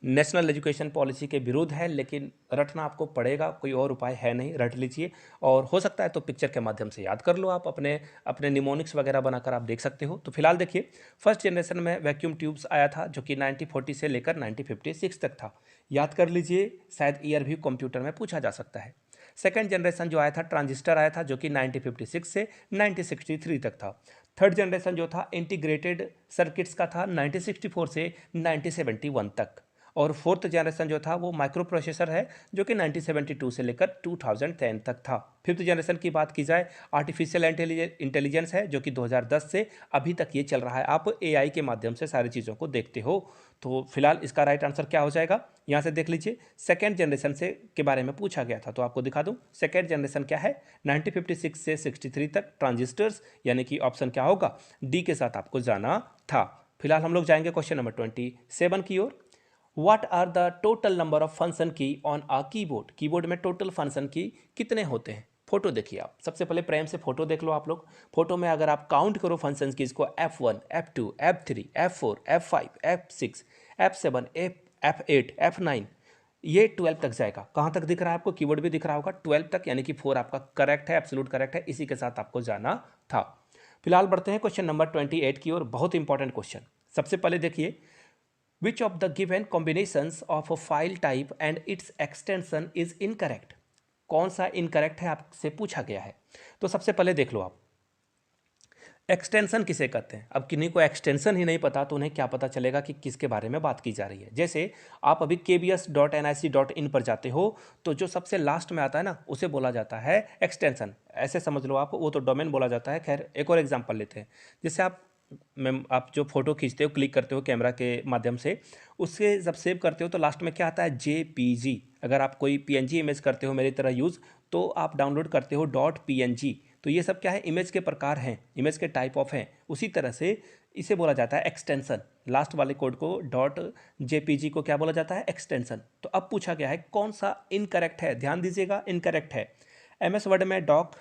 नेशनल एजुकेशन पॉलिसी के विरुद्ध है, लेकिन रटना आपको पड़ेगा, कोई और उपाय है नहीं, रट लीजिए। और हो सकता है तो पिक्चर के माध्यम से याद कर लो, आप अपने अपने निमोनिक्स वगैरह बनाकर आप देख सकते हो। तो फिलहाल देखिए, फर्स्ट जनरेशन में वैक्यूम ट्यूब्स आया था जो कि 1940 से लेकर 1956 तक था। याद कर लीजिए, शायद ईयर भी कंप्यूटर में पूछा जा सकता है। सेकेंड जनरेशन जो आया था, ट्रांजिस्टर आया था जो कि 1956 से 1963 तक था। थर्ड जनरेशन जो था इंटीग्रेटेड सर्किट्स का था 1964 से 1971 तक। और फोर्थ जनरेशन जो था वो माइक्रो प्रोसेसर है जो कि 1972 से लेकर 2010 तक था। फिफ्थ जनरेशन की बात की जाए, आर्टिफिशियल इंटेलिजेंस है जो कि 2010 से अभी तक ये चल रहा है। आप एआई के माध्यम से सारी चीज़ों को देखते हो। तो फिलहाल इसका राइट आंसर क्या हो जाएगा, यहाँ से देख लीजिए। सेकेंड जनरेशन से के बारे में पूछा गया था, तो आपको दिखा दूँ सेकेंड जनरेशन क्या है, 1956 से 63 तक ट्रांजिस्टर्स, यानी कि ऑप्शन क्या होगा, डी के साथ आपको जाना था। फिलहाल हम लोग जाएंगे क्वेश्चन नंबर 27 की ओर। What are the total number of function key on a keyboard. Keyboard में टोटल फंक्शन की कितने होते हैं। फोटो देखिए आप, सबसे पहले प्रेम से फोटो देख लो आप लोग। फोटो में अगर आप काउंट करो फंक्शन की, इसको F1, F2, F3, F4, F5, F6, F7, F8, F9, ये 12 तक जाएगा। कहाँ तक दिख रहा है आपको, कीबोर्ड भी दिख रहा होगा 12 तक, यानी कि 4 आपका करेक्ट है, एब्सोल्यूट करेक्ट है, इसी के साथ आपको जाना था। फिलहाल बढ़ते हैं क्वेश्चन नंबर 28 की ओर। बहुत इंपॉर्टेंट क्वेश्चन। सबसे पहले देखिए, Which of the given combinations of a file type and its extension is incorrect? कौन सा इनकरेक्ट है आपसे पूछा गया है। तो सबसे पहले देख लो आप, एक्सटेंशन किसे कहते हैं। अब किन्हीं को एक्सटेंशन ही नहीं पता तो उन्हें क्या पता चलेगा कि किसके बारे में बात की जा रही है। जैसे आप अभी kbs.nic.in पर जाते हो तो जो सबसे लास्ट में आता है ना, उसे बोला जाता है एक्सटेंशन। ऐसे समझ लो आप, वो तो डोमेन बोला जाता है। खैर एक और एग्जांपल लेते हैं। जैसे आप जो फोटो खींचते हो, क्लिक करते हो कैमरा के माध्यम से, उससे जब सेव करते हो तो लास्ट में क्या आता है, JPG। अगर आप कोई PNG इमेज करते हो मेरी तरह यूज़, तो आप डाउनलोड करते हो .png। तो ये सब क्या है, इमेज के प्रकार हैं, इमेज के टाइप ऑफ हैं। उसी तरह से इसे बोला जाता है एक्सटेंशन। लास्ट वाले कोड को .jpg को क्या बोला जाता है, एक्सटेंशन। तो अब पूछा गया है कौन सा इनकरेक्ट है। ध्यान दीजिएगा, इनकरेक्ट है। MS वर्ड में डॉक,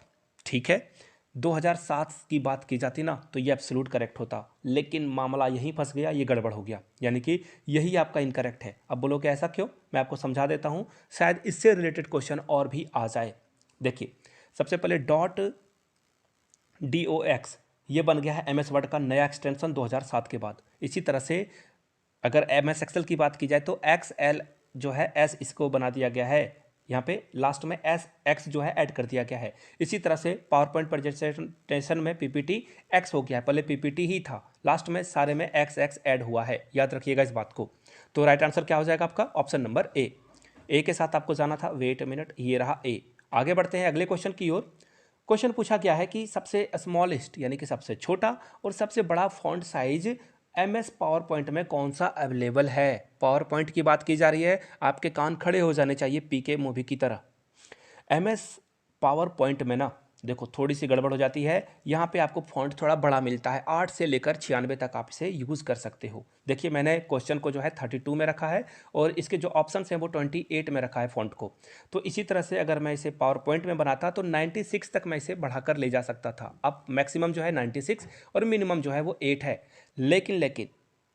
ठीक है, 2007 की बात की जाती ना तो ये एब्सोल्यूट करेक्ट होता, लेकिन मामला यहीं फंस गया, ये गड़बड़ हो गया, यानी कि यही आपका इनकरेक्ट है। अब बोलोगे ऐसा क्यों, मैं आपको समझा देता हूँ, शायद इससे रिलेटेड क्वेश्चन और भी आ जाए। देखिए सबसे पहले .dox ये बन गया है MS वर्ड का नया एक्सटेंशन 2007 के बाद। इसी तरह से अगर MS एक्सेल की बात की जाए तो XL जो है S इसको बना दिया गया है, यहाँ पे लास्ट में SX जो है ऐड कर दिया गया है। इसी तरह से पावर पॉइंट प्रेजेंटेशन में PPT X हो गया है, पहले PPT ही था, लास्ट में सारे में XX ऐड हुआ है। याद रखिएगा इस बात को। तो राइट आंसर क्या हो जाएगा आपका, ऑप्शन नंबर ए के साथ आपको जाना था। वेट अ मिनट, ये रहा ए। आगे बढ़ते हैं अगले क्वेश्चन की ओर। क्वेश्चन पूछा गया है कि सबसे स्मॉलेस्ट यानी कि सबसे छोटा और सबसे बड़ा font size MS PowerPoint में कौन सा अवेलेबल है। पावर पॉइंट की बात की जा रही है, आपके कान खड़े हो जाने चाहिए PK मूवी की तरह। MS पावर पॉइंट में ना देखो थोड़ी सी गड़बड़ हो जाती है। यहाँ पे आपको फॉन्ट थोड़ा बड़ा मिलता है, 8 से लेकर 96 तक आप इसे यूज़ कर सकते हो। देखिए मैंने क्वेश्चन को जो है 32 में रखा है और इसके जो ऑप्शंस हैं वो 28 में रखा है फॉन्ट को। तो इसी तरह से अगर मैं इसे पावर पॉइंट में बनाता तो 96 तक मैं इसे बढ़ाकर ले जा सकता था। अब मैक्सिमम जो है 96 और मिनिमम जो है वो 8 है। लेकिन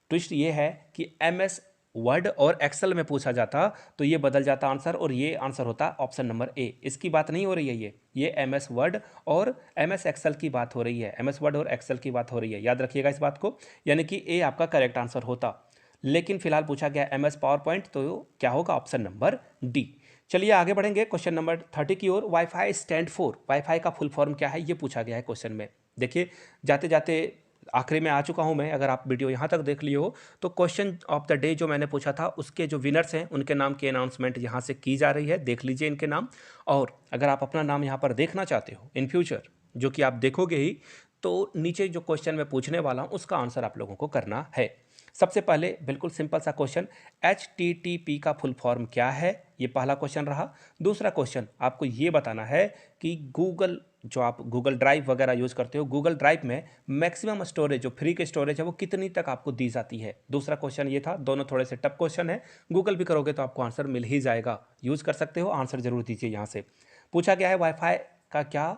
ट्विस्ट ये है कि MS वर्ड और एक्सेल में पूछा जाता तो ये बदल जाता आंसर, और ये आंसर होता ऑप्शन नंबर ए। इसकी बात नहीं हो रही है, ये MS वर्ड और MS एक्सेल की बात हो रही है। MS वर्ड और एक्सेल की बात हो रही है, याद रखिएगा इस बात को, यानी कि ए आपका करेक्ट आंसर होता। लेकिन फिलहाल पूछा गया MS पावर पॉइंट, तो क्या होगा, ऑप्शन नंबर डी। चलिए आगे बढ़ेंगे क्वेश्चन नंबर 30 की ओर। वाईफाई स्टैंड फॉर, वाईफाई का फुल फॉर्म क्या है ये पूछा गया है क्वेश्चन में। देखिए जाते जाते आखिरी में आ चुका हूं मैं, अगर आप वीडियो यहां तक देख लिए हो तो क्वेश्चन ऑफ द डे जो मैंने पूछा था उसके जो विनर्स हैं उनके नाम की अनाउंसमेंट यहां से की जा रही है, देख लीजिए इनके नाम। और अगर आप अपना नाम यहां पर देखना चाहते हो इन फ्यूचर, जो कि आप देखोगे ही, तो नीचे जो क्वेश्चन मैं पूछने वाला हूं उसका आंसर आप लोगों को करना है। सबसे पहले बिल्कुल सिंपल सा क्वेश्चन, HTTP का फुल फॉर्म क्या है, ये पहला क्वेश्चन रहा। दूसरा क्वेश्चन आपको ये बताना है कि गूगल, जो आप गूगल ड्राइव वगैरह यूज़ करते हो, गूगल ड्राइव में मैक्सिमम स्टोरेज जो फ्री की स्टोरेज है वो कितनी तक आपको दी जाती है। दूसरा क्वेश्चन ये था। दोनों थोड़े से टफ क्वेश्चन है, गूगल भी करोगे तो आपको आंसर मिल ही जाएगा, यूज़ कर सकते हो, आंसर जरूर दीजिए। यहाँ से पूछा गया है वाईफाई का क्या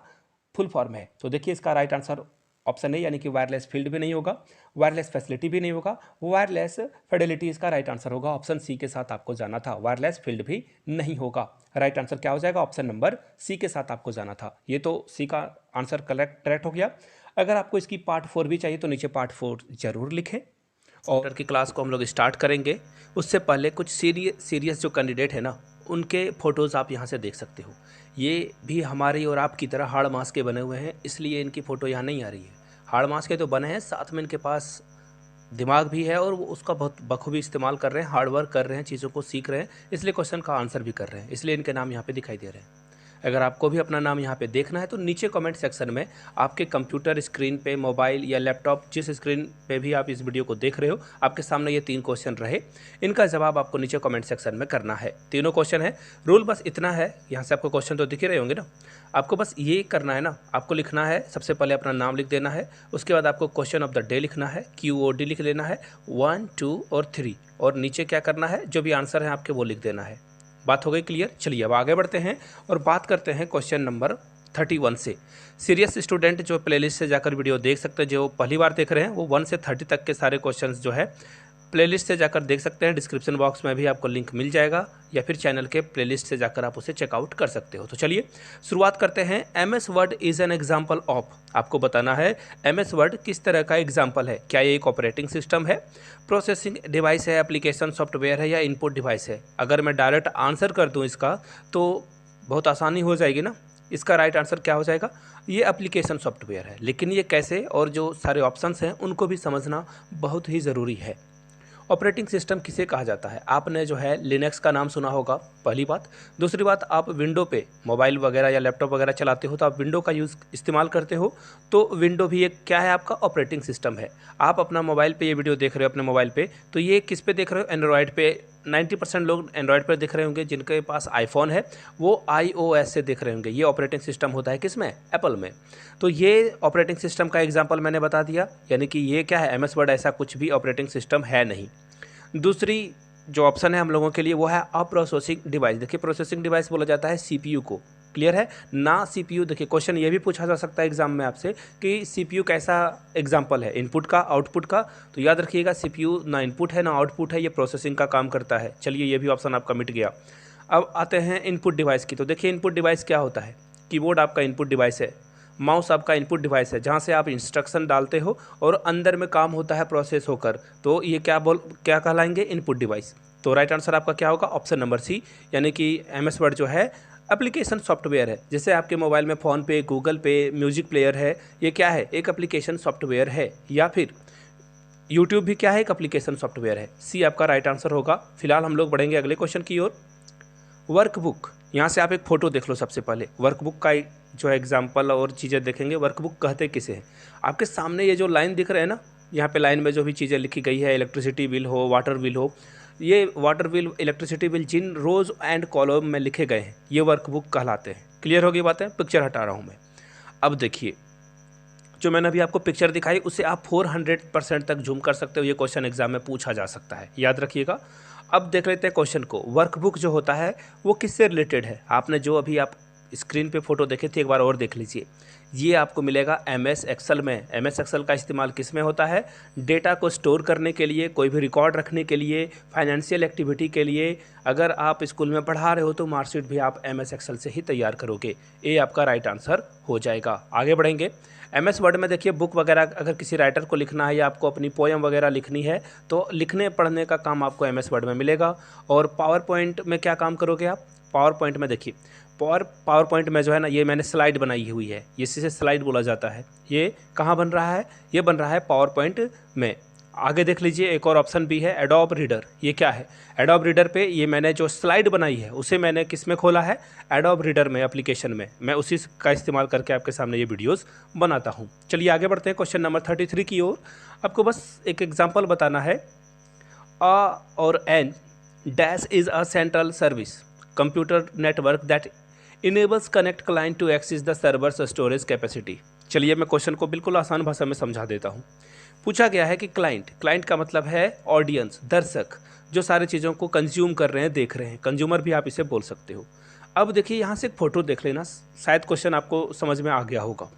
फुल फॉर्म है, तो देखिए इसका राइट आंसर ऑप्शन ए यानी कि वायरलेस फील्ड भी नहीं होगा, वायरलेस फैसिलिटी भी नहीं होगा, वायरलेस फिडेलिटी इसका राइट आंसर होगा। ऑप्शन सी के साथ आपको जाना था, वायरलेस फील्ड भी नहीं होगा। राइट आंसर क्या हो जाएगा? ऑप्शन नंबर सी के साथ आपको जाना था। ये तो सी का आंसर करेक्ट हो गया। अगर आपको इसकी पार्ट 4 भी चाहिए तो नीचे पार्ट 4 जरूर लिखें। और की क्लास को हम लोग स्टार्ट करेंगे उससे पहले कुछ सीरियस जो कैंडिडेट है ना, उनके फ़ोटोज़ आप यहाँ से देख सकते हो। ये भी हमारी और आपकी तरह हाड़ मास के बने हुए हैं, इसलिए इनकी फ़ोटो यहाँ नहीं आ रही है। हाड़ मास के तो बने हैं, साथ में इनके पास दिमाग भी है और वो उसका बहुत बखूबी इस्तेमाल कर रहे हैं, हार्ड वर्क कर रहे हैं, चीज़ों को सीख रहे हैं, इसलिए क्वेश्चन का आंसर भी कर रहे हैं, इसलिए इनके नाम यहाँ पे दिखाई दे रहे हैं। अगर आपको भी अपना नाम यहाँ पे देखना है तो नीचे कमेंट सेक्शन में आपके कंप्यूटर स्क्रीन पे, मोबाइल या लैपटॉप, जिस स्क्रीन पे भी आप इस वीडियो को देख रहे हो, आपके सामने ये 3 क्वेश्चन रहे, इनका जवाब आपको नीचे कमेंट सेक्शन में करना है। तीनों क्वेश्चन है। रूल बस इतना है, यहाँ से आपको क्वेश्चन तो दिख ही रहे होंगे ना, आपको बस ये करना है ना, आपको लिखना है, सबसे पहले अपना नाम लिख देना है, उसके बाद आपको क्वेश्चन ऑफ द डे लिखना है, QOD लिख लेना है, 1, 2 और 3, और नीचे क्या करना है, जो भी आंसर है आपके वो लिख देना है। बात हो गई क्लियर? चलिए अब आगे बढ़ते हैं और बात करते हैं क्वेश्चन नंबर 31 से। सीरियस स्टूडेंट जो प्लेलिस्ट से जाकर वीडियो देख सकते हैं, जो पहली बार देख रहे हैं वो 1 से 30 तक के सारे क्वेश्चंस जो है प्लेलिस्ट से जाकर देख सकते हैं। डिस्क्रिप्शन बॉक्स में भी आपको लिंक मिल जाएगा, या फिर चैनल के प्लेलिस्ट से जाकर आप उसे चेकआउट कर सकते हो। तो चलिए शुरुआत करते हैं। MS word is an example of, आपको बताना है MS वर्ड किस तरह का एग्जाम्पल है। क्या ये एक ऑपरेटिंग सिस्टम है, प्रोसेसिंग डिवाइस है, एप्लीकेशन सॉफ्टवेयर है, या इनपुट डिवाइस है? अगर मैं डायरेक्ट आंसर कर दूँ इसका तो बहुत आसानी हो जाएगी ना। इसका राइट आंसर क्या हो जाएगा? ये एप्लीकेशन सॉफ्टवेयर है। लेकिन ये कैसे, और जो सारे ऑप्शंस हैं उनको भी समझना बहुत ही ज़रूरी है। ऑपरेटिंग सिस्टम किसे कहा जाता है? आपने जो है लिनक्स का नाम सुना होगा, पहली बात। दूसरी बात, आप विंडो पे मोबाइल वगैरह या लैपटॉप वगैरह चलाते हो तो आप विंडो का इस्तेमाल करते हो, तो विंडो भी एक क्या है? आपका ऑपरेटिंग सिस्टम है। आप अपना मोबाइल पे ये वीडियो देख रहे हो अपने मोबाइल पे, तो ये किस पे देख रहे हो? एंड्रॉयड पे। 90% लोग एंड्रॉयड पर दिख रहे होंगे, जिनके पास आईफोन है वो iOS से देख रहे होंगे। ये ऑपरेटिंग सिस्टम होता है किसमें? एप्पल में। तो ये ऑपरेटिंग सिस्टम का एग्जांपल मैंने बता दिया, यानी कि ये क्या है? MS वर्ड ऐसा कुछ भी ऑपरेटिंग सिस्टम है नहीं। दूसरी जो ऑप्शन है हम लोगों के लिए वो है अ प्रोसेसिंग डिवाइस। देखिए प्रोसेसिंग डिवाइस बोला जाता है CPU को, क्लियर है ना? CPU देखिए क्वेश्चन ये भी पूछा जा सकता है एग्जाम में आपसे कि CPU कैसा एग्जांपल है, इनपुट का, आउटपुट का? तो याद रखिएगा CPU ना इनपुट है ना आउटपुट है, ये प्रोसेसिंग का काम करता है। चलिए ये भी ऑप्शन आपका मिट गया। अब आते हैं इनपुट डिवाइस की। तो देखिए इनपुट डिवाइस क्या होता है? कीबोर्ड आपका इनपुट डिवाइस है, माउस आपका इनपुट डिवाइस है, जहाँ से आप इंस्ट्रक्शन डालते हो और अंदर में काम होता है प्रोसेस होकर, तो ये क्या कहलाएंगे? Input device. तो राइट आंसर आपका क्या होगा? ऑप्शन नंबर सी, यानी कि MS वर्ड जो है एप्लीकेशन सॉफ्टवेयर है। जैसे आपके मोबाइल में फ़ोन पे, गूगल पे, म्यूजिक प्लेयर है, ये क्या है? एक एप्लीकेशन सॉफ्टवेयर है। या फिर यूट्यूब भी क्या है? एक एप्लीकेशन सॉफ्टवेयर है। सी आपका राइट आंसर होगा। फिलहाल हम लोग बढ़ेंगे अगले क्वेश्चन की ओर। वर्कबुक, यहाँ से आप एक फ़ोटो देख लो सबसे पहले। वर्कबुक का जो एग्जाम्पल और चीज़ें देखेंगे, वर्कबुक कहते किसे हैं? आपके सामने ये जो लाइन दिख रहे हैं ना, यहाँ पे लाइन में जो भी चीज़ें लिखी गई है, इलेक्ट्रिसिटी बिल हो, वाटर बिल हो, ये वाटर बिल, इलेक्ट्रिसिटी बिल जिन रोज़ एंड कॉलम में लिखे गए हैं, ये वर्कबुक कहलाते हैं। क्लियर होगी बातें? पिक्चर हटा रहा हूँ मैं। अब देखिए जो मैंने अभी आपको पिक्चर दिखाई, उसे आप 400% तक जूम कर सकते हो। ये क्वेश्चन एग्जाम में पूछा जा सकता है, याद रखिएगा। अब देख लेते हैं क्वेश्चन को। वर्कबुक जो होता है वो किससे रिलेटेड है? आपने जो अभी आप स्क्रीन पे फोटो देखे थे, एक बार और देख लीजिए। ये आपको मिलेगा MS एक्सेल में। MS एक्सेल का इस्तेमाल किस में होता है? डेटा को स्टोर करने के लिए, कोई भी रिकॉर्ड रखने के लिए, फाइनेंशियल एक्टिविटी के लिए। अगर आप स्कूल में पढ़ा रहे हो तो मार्कशीट भी आप MS एक्सेल से ही तैयार करोगे। ये आपका राइट आंसर हो जाएगा। आगे बढ़ेंगे। MS वर्ड में देखिए बुक वगैरह अगर किसी राइटर को लिखना है या आपको अपनी पोएम वगैरह लिखनी है तो लिखने पढ़ने का काम आपको MS वर्ड में मिलेगा। और पावर पॉइंट में क्या काम करोगे आप? पावर पॉइंट में देखिए पावर पॉइंट में जो है ना, ये मैंने स्लाइड बनाई हुई है, इसे स्लाइड बोला जाता है। ये कहाँ बन रहा है? ये बन रहा है पावर पॉइंट में। आगे देख लीजिए एक और ऑप्शन भी है, एडोब रीडर। ये क्या है? एडोब रीडर पे ये मैंने जो स्लाइड बनाई है उसे मैंने किस में खोला है? एडोब रीडर में, एप्लीकेशन में। मैं उसी का इस्तेमाल करके आपके सामने ये वीडियोस बनाता हूँ। चलिए आगे बढ़ते हैं क्वेश्चन नंबर 33 की ओर। आपको बस एक एग्जाम्पल बताना है। A और N dash is a central service computer network that enables connect client to access the server's storage capacity। चलिए मैं क्वेश्चन को बिल्कुल आसान भाषा में समझा देता हूँ। पूछा गया है कि क्लाइंट का मतलब है ऑडियंस, दर्शक, जो सारी चीज़ों को कंज्यूम कर रहे हैं, देख रहे हैं। कंज्यूमर भी आप इसे बोल सकते हो। अब देखिए यहाँ से एक फ़ोटो देख लेना, शायद क्वेश्चन आपको समझ में आ गया होगा।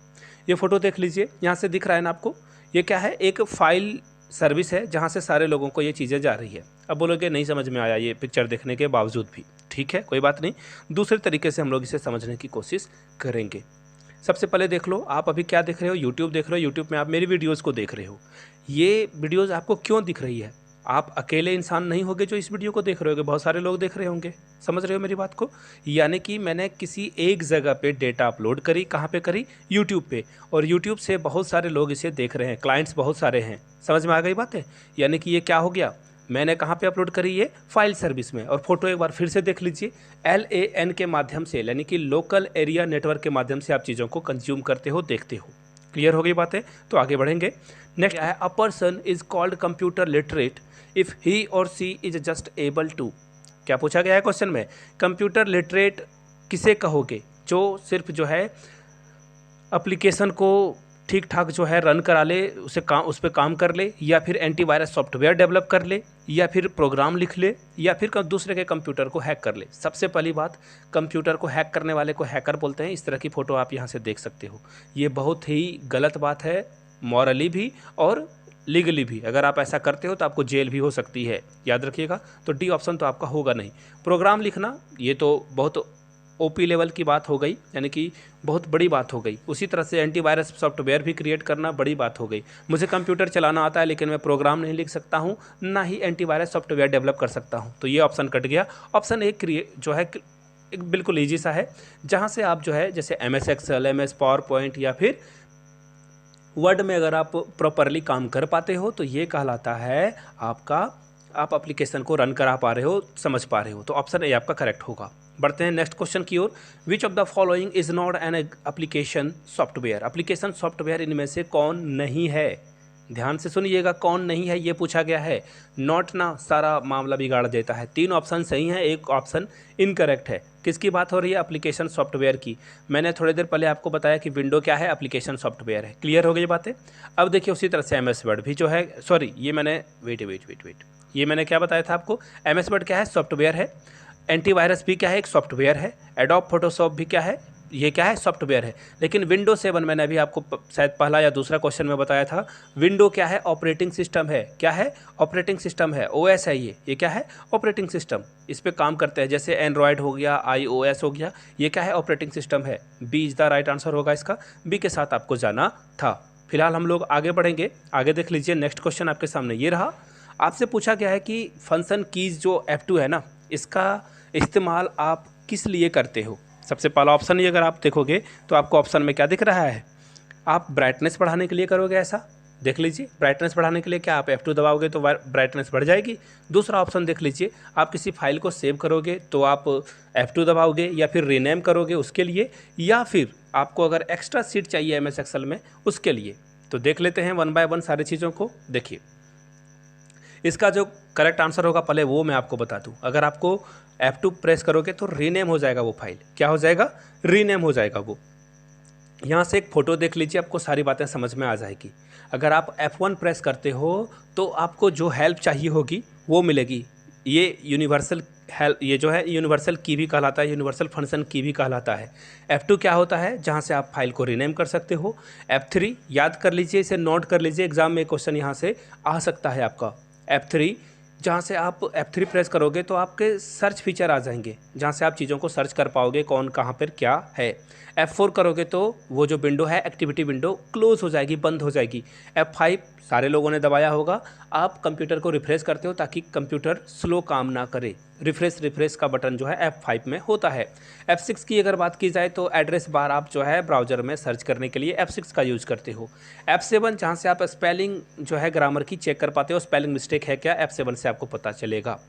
ये फ़ोटो देख लीजिए, यहाँ से दिख रहा है ना आपको, ये क्या है, एक फाइल सर्विस है जहाँ से सारे लोगों को ये चीज़ें जा रही है। अब बोलोगे नहीं समझ में आया ये पिक्चर देखने के बावजूद भी, ठीक है कोई बात नहीं, दूसरे तरीके से हम लोग इसे समझने की कोशिश करेंगे। सबसे पहले देख लो, आप अभी क्या देख रहे हो, यूट्यूब देख रहे हो, यूट्यूब में आप मेरी वीडियोज़ को देख रहे हो। ये वीडियोज़ आपको क्यों दिख रही है? आप अकेले इंसान नहीं होगे जो इस वीडियो को देख रहे होगे, बहुत सारे लोग देख रहे होंगे। समझ रहे हो मेरी बात को? यानी कि मैंने किसी एक जगह पे डेटा अपलोड करी, कहाँ पे करी, यूट्यूब पे, और यूट्यूब से बहुत सारे लोग इसे देख रहे हैं, क्लाइंट्स बहुत सारे हैं। समझ में आ गई बात है? यानी कि ये क्या हो गया, मैंने कहाँ पे अपलोड करी, ये फाइल सर्विस में। और फोटो एक बार फिर से देख लीजिए, LAN के माध्यम से, यानी कि लोकल एरिया नेटवर्क के माध्यम से आप चीज़ों को कंज्यूम करते हो, देखते हो। क्लियर हो गई बातें? तो आगे बढ़ेंगे। नेक्स्ट है, a person is called computer literate if he और सी इज जस्ट एबल टू। क्या पूछा गया है क्वेश्चन में? कंप्यूटर लिटरेट किसे कहोगे? जो सिर्फ जो है एप्लीकेशन को ठीक ठाक जो है रन करा ले, उस पर काम कर ले, या फिर एंटीवायरस सॉफ्टवेयर डेवलप कर ले, या फिर प्रोग्राम लिख ले, या फिर दूसरे के कंप्यूटर को हैक कर ले। सबसे पहली बात, कंप्यूटर को हैक करने वाले को हैकर बोलते हैं। इस तरह की फ़ोटो आप यहाँ से देख सकते हो। ये बहुत ही गलत बात है, मॉरली भी और लीगली भी। अगर आप ऐसा करते हो तो आपको जेल भी हो सकती है, याद रखिएगा। तो डी ऑप्शन तो आपका होगा नहीं। प्रोग्राम लिखना, ये तो बहुत OP लेवल की बात हो गई, यानी कि बहुत बड़ी बात हो गई। उसी तरह से एंटीवायरस सॉफ्टवेयर भी क्रिएट करना बड़ी बात हो गई। मुझे कंप्यूटर चलाना आता है लेकिन मैं प्रोग्राम नहीं लिख सकता हूँ, ना ही एंटीवायरस सॉफ्टवेयर डेवलप कर सकता हूँ, तो ये ऑप्शन कट गया। ऑप्शन एक जो है एक बिल्कुल ईजी सा है, जहाँ से आप जो है जैसे MS Excel, MS PowerPoint या फिर वर्ड में अगर आप प्रॉपरली काम कर पाते हो तो ये कहलाता है आपका, आप एप्लीकेशन को रन करा पा रहे हो, समझ पा रहे हो। तो ऑप्शन ए आपका करेक्ट होगा। बढ़ते हैं नेक्स्ट क्वेश्चन की ओर। Which of the following is not an application software? Application software इनमें से कौन नहीं है? ध्यान से सुनिएगा, कौन नहीं है ये पूछा गया है। नॉट ना सारा मामला बिगाड़ देता है। 3 ऑप्शन सही हैं, एक ऑप्शन इनकरेक्ट है। किसकी बात हो रही है? एप्लीकेशन सॉफ्टवेयर की। मैंने थोड़ी देर पहले आपको बताया कि विंडो क्या है, एप्लीकेशन सॉफ्टवेयर है। क्लियर हो गई बातें? अब देखिए उसी तरह से MS वर्ड भी जो है, सॉरी ये मैंने वेट ये मैंने क्या बताया था आपको, MS वर्ड क्या है, सॉफ्टवेयर है। एंटीवायरस भी क्या है, एक सॉफ्टवेयर है। एडोब फोटोशॉप भी क्या है, ये क्या है, सॉफ्टवेयर है। लेकिन विंडो 7 मैंने अभी आपको शायद पहला या दूसरा क्वेश्चन में बताया था, विंडो क्या है, ऑपरेटिंग सिस्टम है। क्या है? ऑपरेटिंग सिस्टम है। OS है ये क्या है, ऑपरेटिंग सिस्टम। इस पे काम करते हैं, जैसे एंड्रॉयड हो गया, iOS हो गया, ये क्या है, ऑपरेटिंग सिस्टम है। B is the right answer होगा इसका, बी के साथ आपको जाना था। फिलहाल हम लोग आगे बढ़ेंगे। आगे देख लीजिए, नेक्स्ट क्वेश्चन आपके सामने ये रहा। आपसे पूछा गया है कि फंक्शन कीज जो F2 है ना, इसका इस्तेमाल आप किस लिए करते हो? सबसे पहला ऑप्शन ही अगर आप देखोगे तो आपको ऑप्शन में क्या दिख रहा है, आप ब्राइटनेस बढ़ाने के लिए करोगे। ऐसा देख लीजिए, ब्राइटनेस बढ़ाने के लिए क्या आप F2 दबाओगे तो ब्राइटनेस बढ़ जाएगी। दूसरा ऑप्शन देख लीजिए, आप किसी फाइल को सेव करोगे तो आप F2 दबाओगे, या फिर रीनेम करोगे उसके लिए, या फिर आपको अगर एक्स्ट्रा सीट चाहिए MS Excel में उसके लिए। तो देख लेते हैं 1 बाय 1 सारी चीज़ों को। देखिए इसका जो करेक्ट आंसर होगा पहले वो मैं आपको बता दूं। अगर आपको F2 प्रेस करोगे तो रीनेम हो जाएगा वो फाइल। क्या हो जाएगा? रीनेम हो जाएगा वो। यहाँ से एक फ़ोटो देख लीजिए, आपको सारी बातें समझ में आ जाएगी। अगर आप F1 प्रेस करते हो तो आपको जो हेल्प चाहिए होगी वो मिलेगी। ये यूनिवर्सल हेल्प, ये जो है यूनिवर्सल की भी कहलाता है, यूनिवर्सल फंक्शन की भी कहलाता है। F2 क्या होता है? जहाँ से आप फाइल को रीनेम कर सकते हो। F3 याद कर लीजिए, इसे नोट कर लीजिए, एग्जाम में क्वेश्चन यहाँ से आ सकता है आपका। F3 जहाँ से आप F3 प्रेस करोगे तो आपके सर्च फीचर आ जाएंगे, जहाँ से आप चीज़ों को सर्च कर पाओगे कौन कहाँ पर क्या है। F4 करोगे तो वो जो विंडो है, एक्टिविटी विंडो, क्लोज हो जाएगी, बंद हो जाएगी। F5 सारे लोगों ने दबाया होगा। आप कंप्यूटर को रिफ्रेश करते हो ताकि कंप्यूटर स्लो काम ना करे। रिफ्रेश का बटन जो है F5 में होता है। F6 की अगर बात की जाए तो एड्रेस बार आप जो है ब्राउज़र में सर्च करने के लिए F6 का यूज़ करते हो। F7 जहाँ से आप स्पेलिंग जो है ग्रामर की चेक कर पाते हो, स्पेलिंग मिस्टेक है क्या, F7 से आपको पता चलेगा।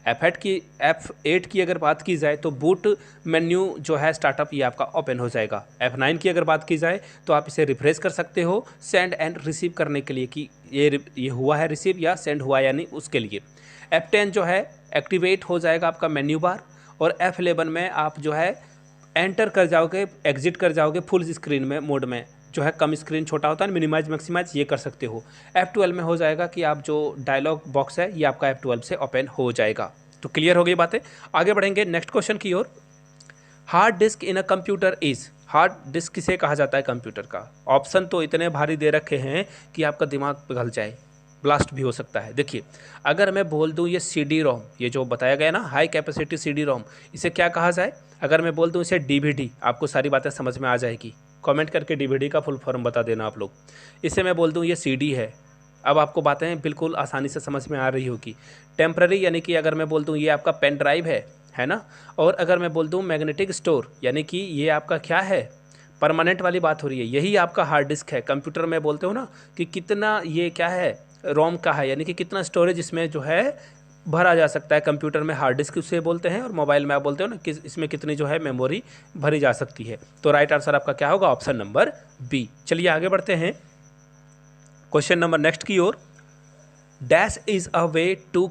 F8 की अगर बात की जाए तो बूट मेन्यू जो है स्टार्टअप, ये आपका ओपन हो जाएगा। F9 की अगर बात की जाए तो आप इसे रिफ्रेश कर सकते हो सेंड एंड रिसीव करने के लिए कि ये हुआ है रिसीव या सेंड हुआ या नहीं, उसके लिए। F10 जो है एक्टिवेट हो जाएगा आपका मेन्यू बार, और F11 में आप जो है एंटर कर जाओगे, एग्जिट कर जाओगे फुल स्क्रीन में मोड में, जो है कम स्क्रीन छोटा होता है, मिनिमाइज मैक्सिमाइज ये कर सकते हो। F12 में हो जाएगा कि आप जो डायलॉग बॉक्स है ये आपका F12 से ओपन हो जाएगा। तो क्लियर हो गई बातें। आगे बढ़ेंगे नेक्स्ट क्वेश्चन की ओर। Hard disk in a computer is, hard disk किसे कहा जाता है कंप्यूटर का? ऑप्शन तो इतने भारी दे रखे हैं कि आपका दिमाग पिघल जाए, ब्लास्ट भी हो सकता है। देखिए, अगर मैं बोल दूं ये CD रोम, ये जो बताया गया ना हाई कैपेसिटी CD रोम, इसे क्या कहा जाए? अगर मैं बोल दूं इसे DVD, आपको सारी बातें समझ में आ जाएगी। कमेंट करके DVD का फुल फॉर्म बता देना आप लोग। इसे मैं बोल दूं ये CD है, अब आपको बातें बिल्कुल आसानी से समझ में आ रही होगी। टेम्पररी यानी कि अगर मैं बोल दूं ये आपका पेन ड्राइव है ना। और अगर मैं बोल दूं मैग्नेटिक स्टोर यानी कि ये आपका क्या है, परमानेंट वाली बात हो रही है, यही आपका हार्ड डिस्क है। कंप्यूटर में बोलते हो ना कि कितना ये क्या है, रोम का है, यानी कि कितना स्टोरेज इसमें जो है भरा जा सकता है। कंप्यूटर में हार्ड डिस्क उसे बोलते हैं, और मोबाइल में आप बोलते हो ना कि इसमें कितनी जो है मेमोरी भरी जा सकती है। तो राइट आंसर आपका क्या होगा? Option number B. चलिए आगे बढ़ते हैं क्वेश्चन नंबर नेक्स्ट की ओर। Dash is a way to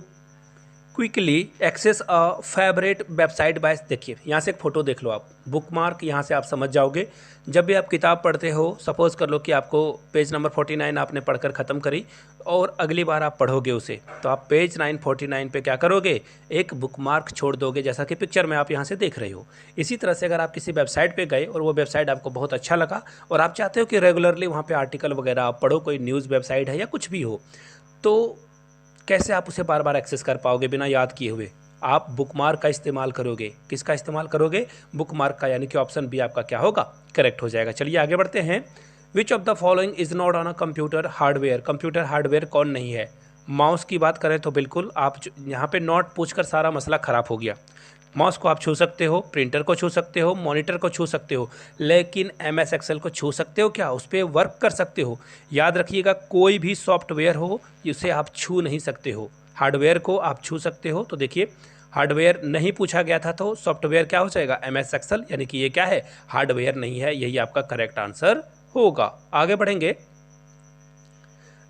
quickly access a favourite website by. देखिए यहाँ से एक फ़ोटो देख लो आप, बुकमार्क, यहाँ से आप समझ जाओगे। जब भी आप किताब पढ़ते हो, सपोज़ कर लो कि आपको पेज नंबर 49 आपने पढ़कर ख़त्म करी और अगली बार आप पढ़ोगे उसे, तो आप पेज 949 पे क्या करोगे? एक बुकमार्क छोड़ दोगे, जैसा कि पिक्चर में आप यहाँ से देख रहे हो। इसी तरह से अगर आप किसी वेबसाइट पे गए और वो वेबसाइट आपको बहुत अच्छा लगा और आप चाहते हो कि रेगुलरली वहाँ पे आर्टिकल वगैरह आप पढ़ो, कोई न्यूज़ वेबसाइट है या कुछ भी हो, तो कैसे आप उसे बार बार एक्सेस कर पाओगे बिना याद किए हुए? आप बुकमार्क का इस्तेमाल करोगे। किसका इस्तेमाल करोगे? बुकमार्क का, यानी कि ऑप्शन बी आपका क्या होगा? करेक्ट हो जाएगा। चलिए आगे बढ़ते हैं। विच of the following is not on a computer hardware? Computer hardware कौन नहीं है? माउस की बात करें तो बिल्कुल आप यहाँ पे नॉट पूछकर सारा मसला ख़राब हो गया। माउस को आप छू सकते हो, प्रिंटर को छू सकते हो, मॉनिटर को छू सकते हो, लेकिन MS एक्सेल को छू सकते हो क्या? उस पर वर्क कर सकते हो? याद रखिएगा, कोई भी सॉफ्टवेयर हो उसे आप छू नहीं सकते हो, हार्डवेयर को आप छू सकते हो। तो देखिए, हार्डवेयर नहीं पूछा गया था, तो सॉफ्टवेयर क्या हो जाएगा? MS एक्सेल, यानी कि ये क्या है? हार्डवेयर नहीं है। यही आपका करेक्ट आंसर होगा। आगे बढ़ेंगे।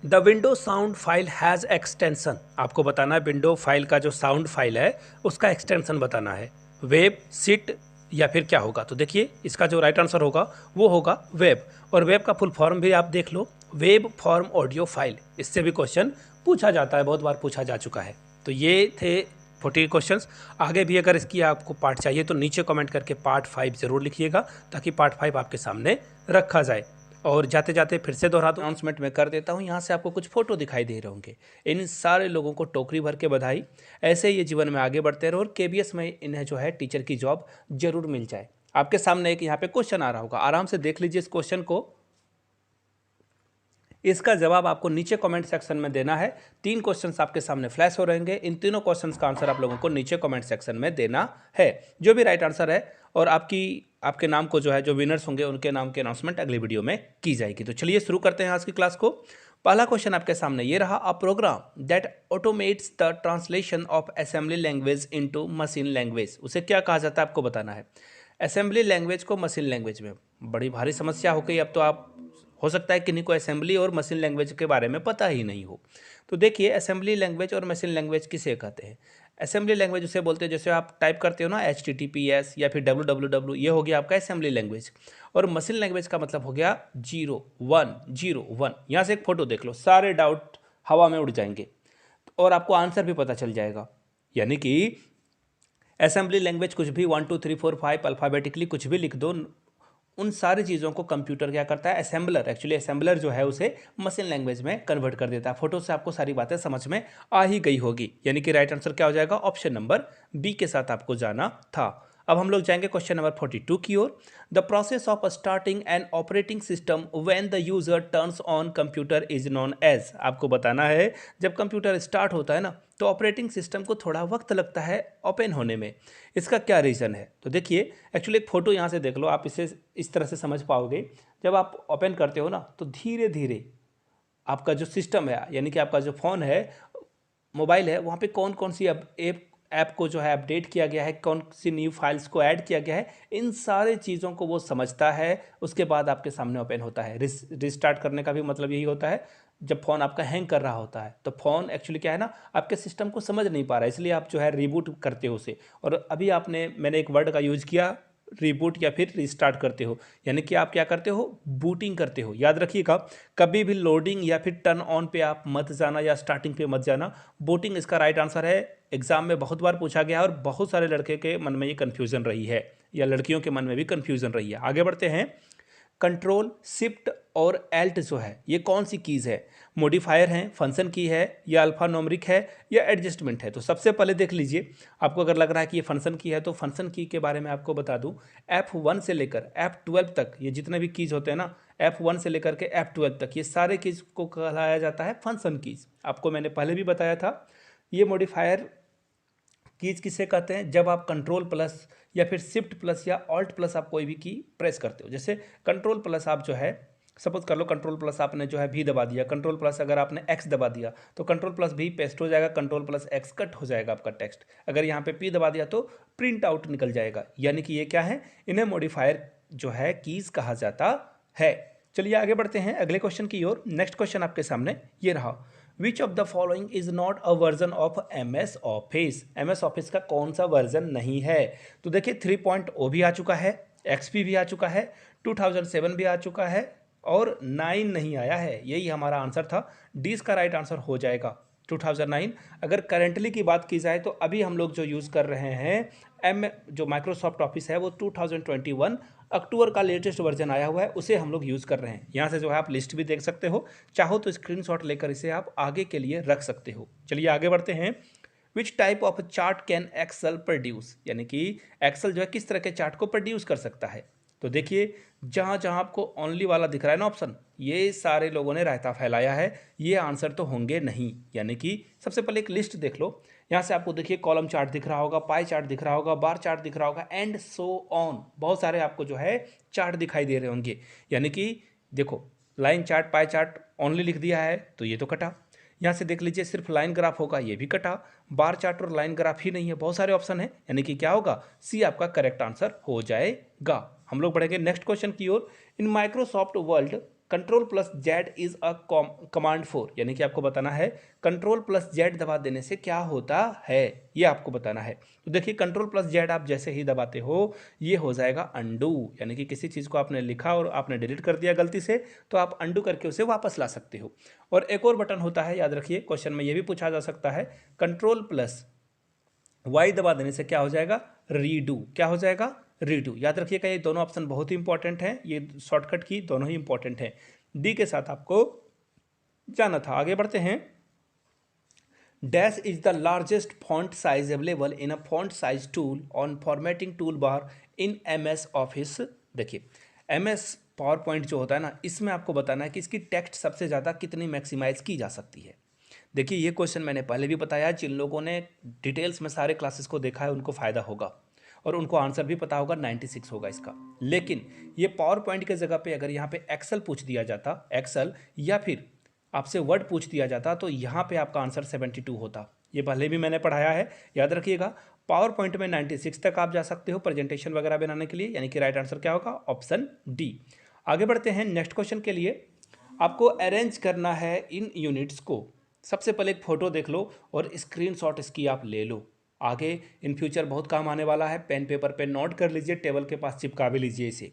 The window sound file has extension, आपको बताना है विंडो फाइल का जो साउंड फाइल है उसका एक्सटेंशन बताना है। वेब, सिट या फिर क्या होगा? तो देखिए इसका जो राइट आंसर होगा वो होगा वेब। और वेब का फुल फॉर्म भी आप देख लो, वेब फॉर्म ऑडियो फाइल। इससे भी क्वेश्चन पूछा जाता है, बहुत बार पूछा जा चुका है। तो ये थे 40 क्वेश्चंस। आगे भी अगर इसकी आपको पार्ट चाहिए तो नीचे कमेंट करके पार्ट 5 ज़रूर लिखिएगा, ताकि पार्ट 5 आपके सामने रखा जाए। और जाते जाते फिर से दोहरा दो, अनाउंसमेंट में कर देता हूँ। यहाँ से आपको कुछ फोटो दिखाई दे रहे होंगे, इन सारे लोगों को टोकरी भर के बधाई। ऐसे ही ये जीवन में आगे बढ़ते रहो और KBS में इन्हें जो है टीचर की जॉब जरूर मिल जाए। आपके सामने एक यहाँ पे क्वेश्चन आ रहा होगा, आराम से देख लीजिए इस क्वेश्चन को। इसका जवाब आपको नीचे कमेंट सेक्शन में देना है। 3 क्वेश्चंस आपके सामने फ्लैश हो रहेंगे, इन तीनों क्वेश्चंस का आंसर आप लोगों को नीचे कमेंट सेक्शन में देना है। जो भी राइट आंसर है, और आपके नाम को जो है, जो विनर्स होंगे उनके नाम की अनाउंसमेंट अगली वीडियो में की जाएगी। तो चलिए शुरू करते हैं आज की क्लास को। पहला क्वेश्चन आपके सामने ये रहा, a program that automates the translation of assembly language into machine language, उसे क्या कहा जाता है आपको बताना है। असेंबली लैंग्वेज को मशीन लैंग्वेज में, बड़ी भारी समस्या हो गई। अब तो आप, हो सकता है किन्हीं को असेंबली और मशीन लैंग्वेज के बारे में पता ही नहीं हो। तो देखिए, असेंबली लैंग्वेज और मशीन लैंग्वेज किसे कहते हैं? असेंबली लैंग्वेज उसे बोलते हैं जैसे आप टाइप करते हो ना HTTPS या फिर www, ये हो गया आपका असेंबली लैंग्वेज। और मशीन लैंग्वेज का मतलब हो गया 0101। यहाँ से एक फोटो देख लो, सारे डाउट हवा में उड़ जाएंगे और आपको आंसर भी पता चल जाएगा। यानी कि असेंबली लैंग्वेज कुछ भी 1 2 3 4 5 अल्फ़ाबेटिकली कुछ भी लिख दो, उन सारी चीज़ों को कंप्यूटर क्या करता है? असेंबलर, एक्चुअली असेंबलर जो है उसे मशीन लैंग्वेज में कन्वर्ट कर देता है। फोटो से आपको सारी बातें समझ में आ ही गई होगी, यानी कि राइट आंसर क्या हो जाएगा? ऑप्शन नंबर बी के साथ आपको जाना था। अब हम लोग जाएंगे क्वेश्चन नंबर 42 की ओर। The process of starting an operating system when the user turns on computer is known as, आपको बताना है जब कंप्यूटर स्टार्ट होता है ना, तो ऑपरेटिंग सिस्टम को थोड़ा वक्त लगता है ओपन होने में। इसका क्या रीज़न है? तो देखिए, एक्चुअली एक फ़ोटो यहाँ से देख लो, आप इसे इस तरह से समझ पाओगे। जब आप ओपन करते हो ना, तो धीरे धीरे आपका जो सिस्टम है, यानी कि आपका जो फ़ोन है, मोबाइल है, वहाँ पे कौन कौन सी ऐप को जो है अपडेट किया गया है, कौन सी न्यू फाइल्स को ऐड किया गया है, इन सारे चीज़ों को वो समझता है। उसके बाद आपके सामने ओपन होता है। रिस्टार्ट करने का भी मतलब यही होता है, जब फ़ोन आपका हैंग कर रहा होता है तो फ़ोन एक्चुअली क्या है ना, आपके सिस्टम को समझ नहीं पा रहा है, इसलिए आप जो है रिबूट करते हो उसे। और अभी मैंने एक वर्ड का यूज़ किया, रिबूट या फिर रिस्टार्ट करते हो, यानी कि आप क्या करते हो? बूटिंग करते हो। याद रखिएगा, कभी भी लोडिंग या फिर टर्न ऑन पे आप मत जाना या स्टार्टिंग पे मत जाना। बूटिंग इसका राइट आंसर है। एग्जाम में बहुत बार पूछा गया है और बहुत सारे लड़के के मन में ये कन्फ्यूज़न रही है। या लड़कियों के मन में भी कन्फ्यूजन रही है। आगे बढ़ते हैं। कंट्रोल, शिफ्ट और एल्ट जो है ये कौन सी कीज़ है? मॉडिफायर है, फंक्शन की है, या अल्फा न्यूमेरिक है, या एडजस्टमेंट है? तो सबसे पहले देख लीजिए, आपको अगर लग रहा है कि ये फंक्शन की है तो फंक्शन की के बारे में आपको बता दूं, F1 से लेकर F12 तक ये जितने भी कीज़ होते हैं ना, F1 से लेकर के F12 तक ये सारे कीज़ को कहलाया जाता है फंक्शन कीज़। आपको मैंने पहले भी बताया था। ये मॉडिफायर कीज किसे कहते हैं? जब आप कंट्रोल प्लस या फिर शिफ्ट प्लस या ऑल्ट प्लस आप कोई भी की प्रेस करते हो। जैसे कंट्रोल प्लस आप जो है, सपोज कर लो कंट्रोल प्लस आपने जो है भी दबा दिया, कंट्रोल प्लस अगर आपने एक्स दबा दिया तो कंट्रोल प्लस भी पेस्ट हो जाएगा, कंट्रोल प्लस एक्स कट हो जाएगा आपका टेक्स्ट। अगर यहाँ पे पी दबा दिया तो प्रिंट आउट निकल जाएगा। यानी कि ये क्या है? इन्हें मॉडिफायर जो है कीज कहा जाता है। चलिए आगे बढ़ते हैं अगले क्वेश्चन की ओर। नेक्स्ट क्वेश्चन आपके सामने ये रहा, विच of the following is not a version of MS office? MS office का कौन सा वर्जन नहीं है? तो देखिए 3.0 भी आ चुका है, XP भी आ चुका है, 2007 भी आ चुका है और 9 नहीं आया है। यही हमारा आंसर था। डी इसका राइट आंसर हो जाएगा 2009। अगर करेंटली की बात की जाए तो अभी हम लोग जो यूज़ कर रहे हैं जो माइक्रोसॉफ्ट ऑफिस है वो 2021 अक्टूबर का लेटेस्ट वर्जन आया हुआ है, उसे हम लोग यूज़ कर रहे हैं। यहाँ से जो है आप लिस्ट भी देख सकते हो, चाहो तो स्क्रीनशॉट लेकर इसे आप आगे के लिए रख सकते हो। चलिए आगे बढ़ते हैं। Which type of chart can Excel produce? यानी कि एक्सेल जो है किस तरह के चार्ट को प्रोड्यूस कर सकता है? तो देखिए जहाँ जहाँ आपको ओनली वाला दिख रहा है ना ऑप्शन, ये सारे लोगों ने रायता फैलाया है, ये आंसर तो होंगे नहीं। यानी कि सबसे पहले एक लिस्ट देख लो, यहाँ से आपको देखिए कॉलम चार्ट दिख रहा होगा, पाई चार्ट दिख रहा होगा, बार चार्ट दिख रहा होगा, एंड सो ऑन, बहुत सारे आपको जो है चार्ट दिखाई दे रहे होंगे। यानी कि देखो line chart, pie chart only लिख दिया है तो ये तो कटा। यहाँ से देख लीजिए सिर्फ लाइन ग्राफ होगा, ये भी कटा। बार चार्ट और लाइन ग्राफ ही नहीं है, बहुत सारे ऑप्शन है। यानी कि क्या होगा? सी आपका करेक्ट आंसर हो जाएगा। हम लोग बढ़ेंगे नेक्स्ट क्वेश्चन की ओर। In Microsoft world control plus Z is a command for, यानी कि आपको बताना है कंट्रोल प्लस जेड दबा देने से क्या होता है, ये आपको बताना है। तो देखिए कंट्रोल प्लस जेड आप जैसे ही दबाते हो ये हो जाएगा अंडू, यानी कि किसी चीज़ को आपने लिखा और आपने डिलीट कर दिया गलती से तो आप अंडू करके उसे वापस ला सकते हो। और एक और बटन होता है, याद रखिए क्वेश्चन में ये भी पूछा जा सकता है, कंट्रोल प्लस वाई दबा देने से क्या हो जाएगा? रीडू। क्या हो जाएगा? रीडू। याद रखिएगा ये दोनों ऑप्शन बहुत ही इंपॉर्टेंट हैं, ये शॉर्टकट की दोनों ही इंपॉर्टेंट हैं। डी के साथ आपको जाना था। आगे बढ़ते हैं। Dash is the largest font size available in a font size tool on formatting tool bar in MS office. देखिए MS पावर पॉइंट जो होता है ना, इसमें आपको बताना है कि इसकी टेक्स्ट सबसे ज़्यादा कितनी मैक्सिमाइज की जा सकती है। देखिए ये क्वेश्चन मैंने पहले भी बताया, जिन लोगों ने डिटेल्स में सारे क्लासेस को देखा है उनको फ़ायदा होगा और उनको आंसर भी पता होगा, 96 होगा इसका। लेकिन ये पावर पॉइंट के जगह पे अगर यहाँ पे एक्सेल पूछ दिया जाता, एक्सेल या फिर आपसे वर्ड पूछ दिया जाता तो यहाँ पे आपका आंसर 72 होता। ये पहले भी मैंने पढ़ाया है, याद रखिएगा। पावर पॉइंट में 96 तक आप जा सकते हो प्रेजेंटेशन वगैरह बनाने के लिए, यानी कि राइट आंसर क्या होगा? Option D. आगे बढ़ते हैं नेक्स्ट क्वेश्चन के लिए। आपको अरेंज करना है इन यूनिट्स को। सबसे पहले एक फ़ोटो देख लो और स्क्रीनशॉट इसकी आप ले लो, आगे इन फ्यूचर बहुत काम आने वाला है। पेन पेपर पे नोट कर लीजिए, टेबल के पास चिपका भी लीजिए इसे।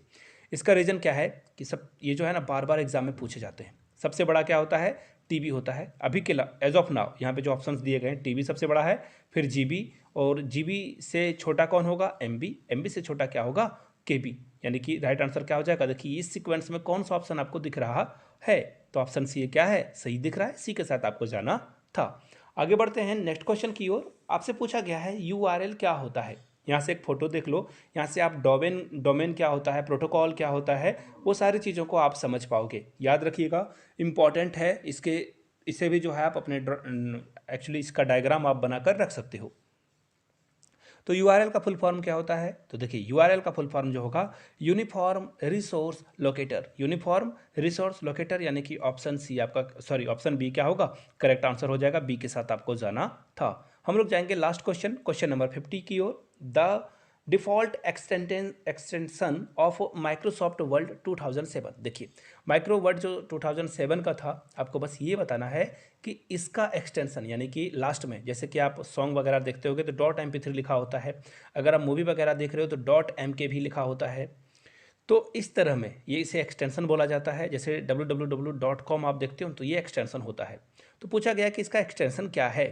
इसका रीज़न क्या है कि सब ये जो है ना बार बार एग्जाम में पूछे जाते हैं। सबसे बड़ा क्या होता है? टीबी होता है। अभी के एज ऑफ नाउ यहाँ पे जो ऑप्शंस दिए गए हैं, टीबी सबसे बड़ा है, फिर जीबी, और जीबी से छोटा कौन होगा? एमबी, एमबी से छोटा क्या होगा? केबी। यानी कि राइट आंसर क्या हो जाएगा? देखिए इस सीक्वेंस में कौन सा ऑप्शन आपको दिख रहा है? तो ऑप्शन सी क्या है? सही दिख रहा है, सी के साथ आपको जाना था। आगे बढ़ते हैं नेक्स्ट क्वेश्चन की ओर। आपसे पूछा गया है URL क्या होता है। यहाँ से एक फ़ोटो देख लो, यहाँ से आप डोमेन क्या होता है, प्रोटोकॉल क्या होता है, वो सारी चीज़ों को आप समझ पाओगे। याद रखिएगा इम्पॉर्टेंट है, इसे भी जो है आप अपने एक्चुअली इसका डायग्राम आप बनाकर रख सकते हो। तो URL का फुल फॉर्म क्या होता है? तो देखिए URL का फुल फॉर्म जो होगा uniform resource locator. Uniform resource locator, यानी कि ऑप्शन सी आपका, सॉरी ऑप्शन बी क्या होगा? करेक्ट आंसर हो जाएगा। बी के साथ आपको जाना था। हम लोग जाएंगे लास्ट क्वेश्चन, क्वेश्चन नंबर 50 की ओर। The default extension of Microsoft Word 2007। देखिए माइक्रो वर्ड जो 2007 का था, आपको बस ये बताना है कि इसका एक्सटेंशन, यानी कि लास्ट में जैसे कि आप सॉन्ग वगैरह देखते होगे तो .mp3 लिखा होता है, अगर आप मूवी वगैरह देख रहे हो तो .mk भी लिखा होता है। तो इस तरह में ये इसे एक्सटेंशन बोला जाता है। जैसे www.com आप देखते हो तो ये एक्सटेंशन होता है। तो पूछा गया कि इसका एक्सटेंशन क्या है।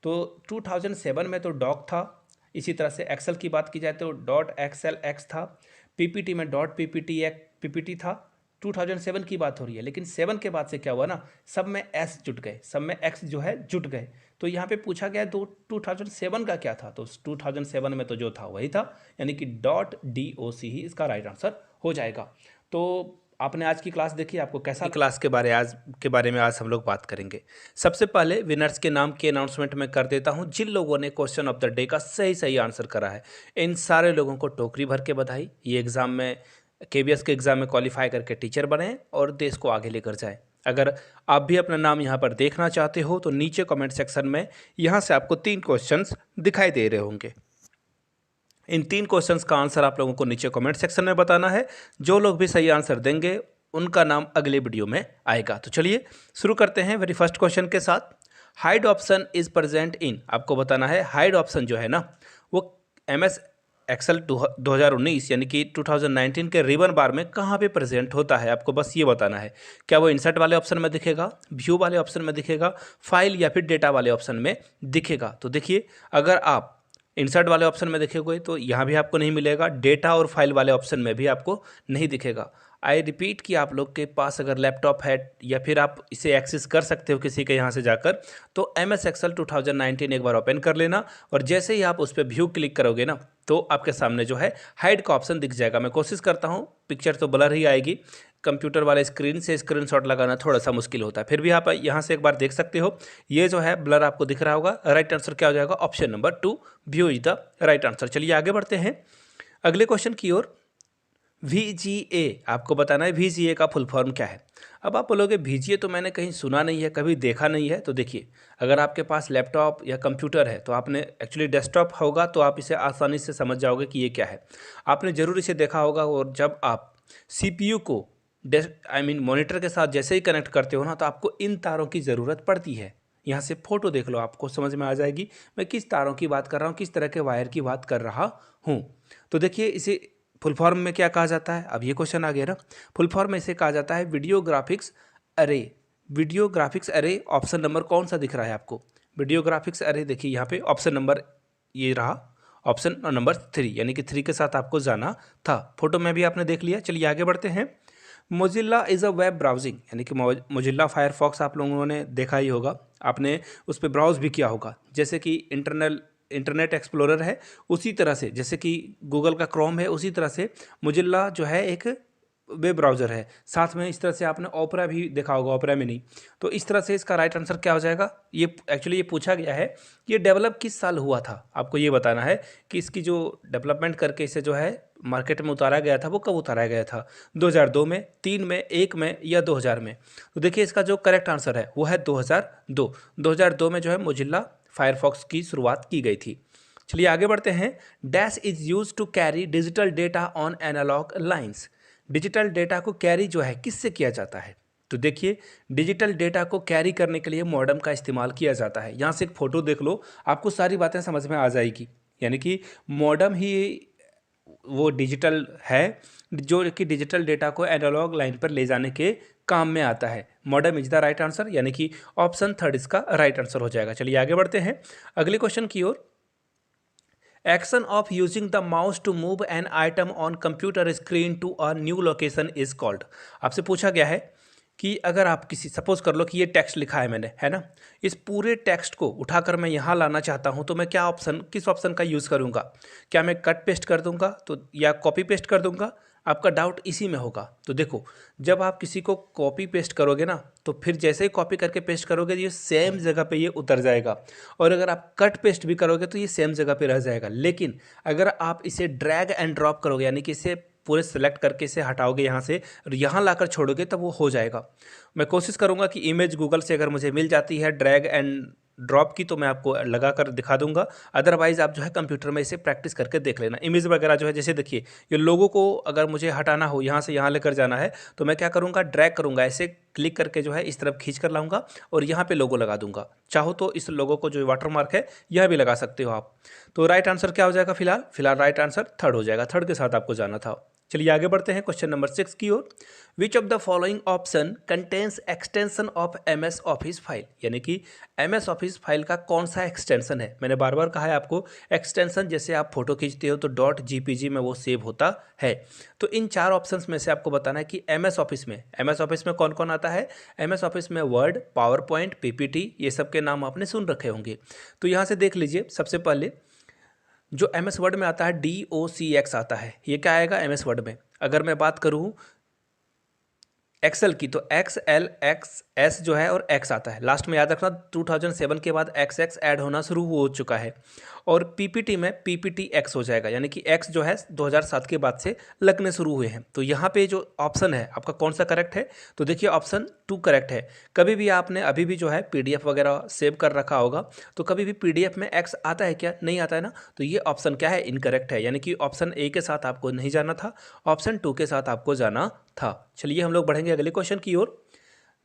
तो 2007 में तो डॉक था, इसी तरह से एक्सेल की बात की जाए तो डॉट एक्सेल एक्स था, पीपीटी में डॉट पीपीटी था। 2007 की बात हो रही है, लेकिन 7 के बाद से क्या हुआ ना, सब में एस जुट गए, सब में एक्स जो है जुट गए। तो यहाँ पे पूछा गया 2007 का क्या था, तो 2007 में तो जो था वही था, यानी कि डॉट DOC ही इसका राइट आंसर हो जाएगा। तो आपने आज की क्लास देखी, आपको कैसा क्लास के बारे में आज हम लोग बात करेंगे। सबसे पहले विनर्स के नाम की अनाउंसमेंट मैं कर देता हूं। जिन लोगों ने क्वेश्चन ऑफ द डे का सही आंसर करा है, इन सारे लोगों को टोकरी भर के बधाई। ये एग्जाम में KBS के एग्जाम में क्वालिफाई करके टीचर बने और देश को आगे लेकर जाए। अगर आप भी अपना नाम यहाँ पर देखना चाहते हो तो नीचे कमेंट सेक्शन में यहाँ से आपको 3 क्वेश्चंस दिखाई दे रहे होंगे। इन 3 क्वेश्चंस का आंसर आप लोगों को नीचे कमेंट सेक्शन में बताना है। जो लोग भी सही आंसर देंगे उनका नाम अगले वीडियो में आएगा। तो चलिए शुरू करते हैं वेरी फर्स्ट क्वेश्चन के साथ। Hide option is present in, आपको बताना है हाइड ऑप्शन जो है ना वो MS एक्सेल 2019 यानी कि 2019 के रिबन बार में कहाँ पे प्रेजेंट होता है, आपको बस ये बताना है। क्या वो इंसर्ट वाले ऑप्शन में दिखेगा, व्यू वाले ऑप्शन में दिखेगा, फाइल या फिर डेटा वाले ऑप्शन में दिखेगा। तो देखिए, अगर आप इंसर्ट वाले ऑप्शन में देखोगे तो यहाँ भी आपको नहीं मिलेगा, डेटा और फाइल वाले ऑप्शन में भी आपको नहीं दिखेगा। आई रिपीट कि आप लोग के पास अगर लैपटॉप है या फिर आप इसे एक्सेस कर सकते हो किसी के यहाँ से जाकर, तो MS एक्सेल 2019 एक बार ओपन कर लेना और जैसे ही आप उस पर व्यू क्लिक करोगे ना तो आपके सामने जो है हाइड का ऑप्शन दिख जाएगा। मैं कोशिश करता हूँ, पिक्चर तो ब्लर ही आएगी, कंप्यूटर वाले स्क्रीन से स्क्रीनशॉट लगाना थोड़ा सा मुश्किल होता है, फिर भी आप यहाँ से एक बार देख सकते हो। ये जो है ब्लर आपको दिख रहा होगा। राइट आंसर क्या हो जाएगा, option number 2, view is the right answer. चलिए आगे बढ़ते हैं अगले क्वेश्चन की ओर। VGA, आपको बताना है VGA का फुल फॉर्म क्या है। अब आप बोलोगे VGA तो मैंने कहीं सुना नहीं है, कभी देखा नहीं है। तो देखिए, अगर आपके पास लैपटॉप या कंप्यूटर है तो आपने एक्चुअली डेस्कटॉप होगा तो आप इसे आसानी से समझ जाओगे कि ये क्या है। आपने ज़रूर इसे देखा होगा। और जब आप CPU को मॉनिटर के साथ जैसे ही कनेक्ट करते हो ना तो आपको इन तारों की ज़रूरत पड़ती है। यहाँ से फोटो देख लो, आपको समझ में आ जाएगी मैं किस तारों की बात कर रहा हूँ, किस तरह के वायर की बात कर रहा हूँ। तो देखिए, इसे फुल फॉर्म में क्या कहा जाता है, अब ये क्वेश्चन आ गया ना। फुल फॉर्म में इसे कहा जाता है वीडियो ग्राफिक्स अरे। वीडियो ग्राफिक्स अरे, ऑप्शन नंबर कौन सा दिख रहा है आपको, वीडियो ग्राफिक्स अरे। देखिए यहाँ पे ऑप्शन नंबर ये रहा, ऑप्शन नंबर 3, यानी कि 3 के साथ आपको जाना था। फोटो में भी आपने देख लिया। चलिए आगे बढ़ते हैं। Mozilla is a web browsing, यानी कि मोजिल्ला फायरफॉक्स आप लोगों ने देखा ही होगा, आपने उस पर ब्राउज भी किया होगा। जैसे कि इंटरनेट एक्सप्लोरर है, उसी तरह से जैसे कि गूगल का क्रोम है, उसी तरह से मोजिल्ला जो है एक वेब ब्राउज़र है। साथ में इस तरह से आपने ओपेरा भी देखा होगा, ओपेरा मिनी। तो इस तरह से इसका राइट आंसर क्या हो जाएगा। ये एक्चुअली ये पूछा गया है कि ये डेवलप किस साल हुआ था, आपको ये बताना है कि इसकी जो डेवलपमेंट करके इसे जो है मार्केट में उतारा गया था वो कब उतारा गया था, 2002 में, 3 में, 1 में या 2000 में। तो देखिए, इसका जो करेक्ट आंसर है वो है 2002। 2002 में जो है मोजिल्ला फायरफॉक्स की शुरुआत की गई थी। चलिए आगे बढ़ते हैं। Dash is use to carry digital data on analog lines. Digital data को कैरी जो है किससे किया जाता है। तो देखिए, डिजिटल डेटा को कैरी करने के लिए मॉडेम का इस्तेमाल किया जाता है। यहाँ से एक फ़ोटो देख लो, आपको सारी बातें समझ में आ जाएगी। यानी कि मॉडेम ही वो डिजिटल है जो कि डिजिटल डेटा को एनालॉग लाइन पर ले जाने के काम में आता है। Modem is the right answer, यानी कि ऑप्शन 3 इसका राइट आंसर हो जाएगा। चलिए आगे बढ़ते हैं अगले क्वेश्चन की ओर। Action of using the mouse to move an item on computer screen to a new location is called. आपसे पूछा गया है कि अगर आप किसी, सपोज कर लो कि ये टेक्स्ट लिखा है मैंने, है ना, इस पूरे टेक्स्ट को उठाकर मैं यहाँ लाना चाहता हूँ तो मैं किस ऑप्शन का यूज़ करूँगा। क्या मैं कट पेस्ट कर दूँगा तो या कॉपी पेस्ट कर दूँगा, आपका डाउट इसी में होगा। तो देखो, जब आप किसी को कॉपी पेस्ट करोगे ना तो फिर जैसे ही कॉपी करके पेस्ट करोगे ये सेम जगह पे ये उतर जाएगा, और अगर आप कट पेस्ट भी करोगे तो ये सेम जगह पे रह जाएगा। लेकिन अगर आप इसे ड्रैग एंड ड्रॉप करोगे, यानी कि इसे पूरे सेलेक्ट करके इसे हटाओगे यहाँ से और यहाँ लाकर छोड़ोगे, तब वो हो जाएगा। मैं कोशिश करूँगा कि इमेज गूगल से अगर मुझे मिल जाती है ड्रैग एंड ड्रॉप की तो मैं आपको लगा कर दिखा दूंगा। अदरवाइज़ आप जो है कंप्यूटर में इसे प्रैक्टिस करके देख लेना। इमेज वगैरह जो है, जैसे देखिए ये लोगों को अगर मुझे हटाना हो, यहाँ से यहाँ लेकर जाना है तो मैं क्या करूँगा, ड्रैग करूँगा, ऐसे क्लिक करके जो है इस तरफ खींच कर लाऊंगा और यहाँ पे लोगो लगा दूंगा। चाहो तो इस लोगो को जो वाटरमार्क है यह भी लगा सकते हो आप। तो राइट आंसर क्या हो जाएगा, फिलहाल राइट आंसर 3 हो जाएगा। 3 के साथ आपको जाना था। चलिए आगे बढ़ते हैं क्वेश्चन नंबर 6 की ओर। Which of the following option contains extension of MS Office file, यानी कि एमएस ऑफिस फाइल का कौन सा एक्सटेंशन है। मैंने बार बार कहा है आपको, एक्सटेंशन जैसे आप फोटो खींचते हो तो .jpg में वो सेव होता है। तो इन 4 ऑप्शंस में से आपको बताना है कि एमएस ऑफिस में कौन कौन आता है। एमएस ऑफिस में वर्ड, पावर पॉइंट, पीपीटी, ये सब के नाम आपने सुन रखे होंगे। तो यहाँ से देख लीजिए, सबसे पहले जो एम एस वर्ड में आता है DOCX आता है। ये क्या आएगा एम एस वर्ड में। अगर मैं बात करूँ एक्सेल की तो XLXS जो है और X आता है लास्ट में, याद रखना 2007 के बाद XX ऐड होना शुरू हो चुका है। और PPT में PPTX हो जाएगा, यानी कि X जो है 2007 के बाद से लगने शुरू हुए हैं। तो यहाँ पे जो ऑप्शन है आपका कौन सा करेक्ट है, तो देखिए ऑप्शन 2 करेक्ट है। कभी भी आपने अभी भी जो है PDF वगैरह सेव कर रखा होगा, तो कभी भी PDF में X आता है क्या, नहीं आता है ना। तो ये ऑप्शन क्या है, इनकरेक्ट है, यानी कि ऑप्शन A के साथ आपको नहीं जाना था, ऑप्शन 2 के साथ आपको जाना था। चलिए हम लोग बढ़ेंगे अगले क्वेश्चन की ओर।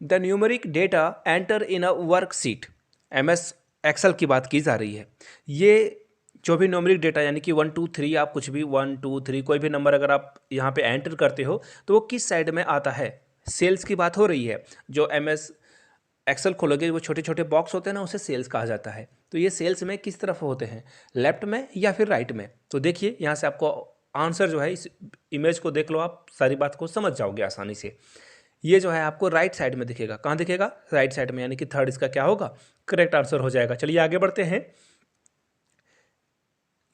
The numeric data enter in a worksheet, MS Excel की बात की जा रही है। ये जो भी न्यूमेरिक डेटा यानी कि 1 2 3, आप कुछ भी 1 2 3 कोई भी नंबर अगर आप यहाँ पे एंटर करते हो तो वो किस साइड में आता है। सेल्स की बात हो रही है। जो MS एक्सेल खोलोगे वो छोटे छोटे बॉक्स होते हैं ना, उसे सेल्स कहा जाता है। तो ये सेल्स में किस तरफ होते हैं, लेफ्ट में या फिर राइट में। तो देखिए यहाँ से आपको आंसर जो है, इस इमेज को देख लो, आप सारी बात को समझ जाओगे आसानी से। ये जो है आपको राइट साइड में दिखेगा। कहाँ दिखेगा, राइट साइड में, यानी कि थर्ड इसका क्या होगा, करेक्ट आंसर हो जाएगा। चलिए आगे बढ़ते हैं।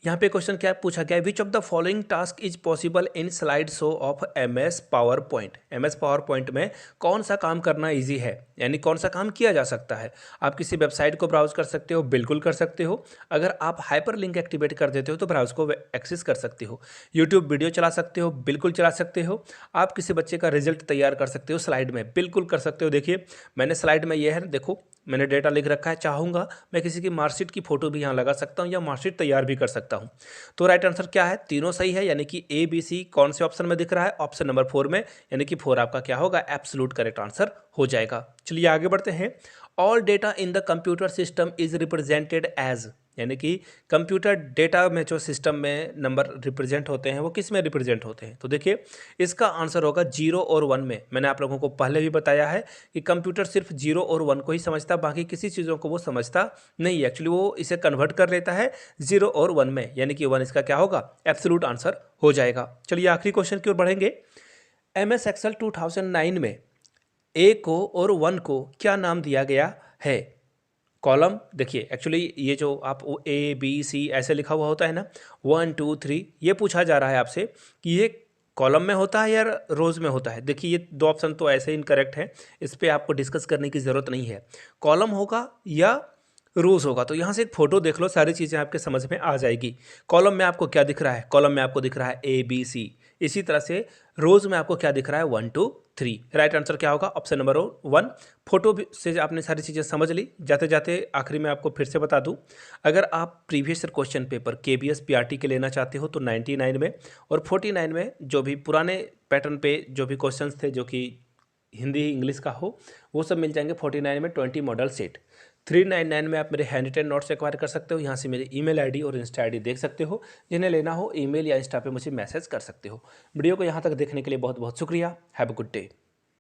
यहाँ पे क्वेश्चन क्या पूछा गया है, विच of the following task is possible in slide show off MS power point. MS PowerPoint में कौन सा काम करना इजी है, यानी कौन सा काम किया जा सकता है। आप किसी वेबसाइट को ब्राउज कर सकते हो, बिल्कुल कर सकते हो। अगर आप हाइपर लिंक एक्टिवेट कर देते हो तो ब्राउज को एक्सेस कर सकते हो। यूट्यूब वीडियो चला सकते हो, बिल्कुल चला सकते हो। आप किसी बच्चे का रिजल्ट तैयार कर सकते हो स्लाइड में, बिल्कुल कर सकते हो। देखिए मैंने स्लाइड में ये है, देखो मैंने डेटा लिख रखा है। चाहूँगा मैं किसी की मार्कशीट की फोटो भी यहाँ लगा सकता हूँ या मार्कशीट तैयार भी कर सकता हूँ। तो राइट आंसर क्या है, तीनों सही है, यानी कि ABC कौन से ऑप्शन में दिख रहा है, ऑप्शन नंबर 4 में, यानी कि 4 आपका क्या होगा, एब्सोल्यूट करेक्ट आंसर हो जाएगा। चलिए आगे बढ़ते हैं। All data in the computer system is represented as, यानी कि कंप्यूटर डेटा में जो सिस्टम में नंबर रिप्रेजेंट होते हैं वो किस में रिप्रेजेंट होते हैं। तो देखिए इसका आंसर होगा 0 और 1 में। मैंने आप लोगों को पहले भी बताया है कि कंप्यूटर सिर्फ 0 और 1 को ही समझता, बाकी किसी चीज़ों को वो समझता नहीं है। एक्चुअली वो इसे कन्वर्ट कर लेता है 0 और 1 में, यानी कि 1 इसका क्या होगा, एब्सोल्यूट आंसर हो जाएगा। चलिए आखिरी क्वेश्चन की ओर बढ़ेंगे। MS एक्सेल 2009 में A को और 1 को क्या नाम दिया गया है। कॉलम देखिए, एक्चुअली ये जो आप ABC ऐसे लिखा हुआ होता है ना, 1 2 3, ये पूछा जा रहा है आपसे कि ये कॉलम में होता है या रोज़ में होता है। देखिए ये 2 ऑप्शन तो ऐसे इनकरेक्ट हैं, इस पर आपको डिस्कस करने की ज़रूरत नहीं है। कॉलम होगा या रोज़ होगा, तो यहाँ से एक फ़ोटो देख लो, सारी चीज़ें आपके समझ में आ जाएगी। कॉलम में आपको क्या दिख रहा है, कॉलम में आपको दिख रहा है ABC। इसी तरह से रोज़ में आपको क्या दिख रहा है, 1 2 3। राइट आंसर क्या होगा, ऑप्शन नंबर 1। फोटो से आपने सारी चीज़ें समझ ली। जाते जाते आखिरी में आपको फिर से बता दूं, अगर आप previous year question paper KBS PRT के लेना चाहते हो तो 99 में और 49 में जो भी पुराने पैटर्न पे जो भी क्वेश्चंस थे जो कि हिंदी इंग्लिश का हो, वो सब मिल जाएंगे 49 में 20 मॉडल सेट। 399 में आप मेरे हैंड रिटन नोट्स एक्वायर कर सकते हो। यहाँ से मेरी ईमेल आईडी और इंस्टा आईडी देख सकते हो। जिन्हें लेना हो ईमेल या इंस्टा पे मुझे मैसेज कर सकते हो। वीडियो को यहाँ तक देखने के लिए बहुत बहुत शुक्रिया। Have a good day.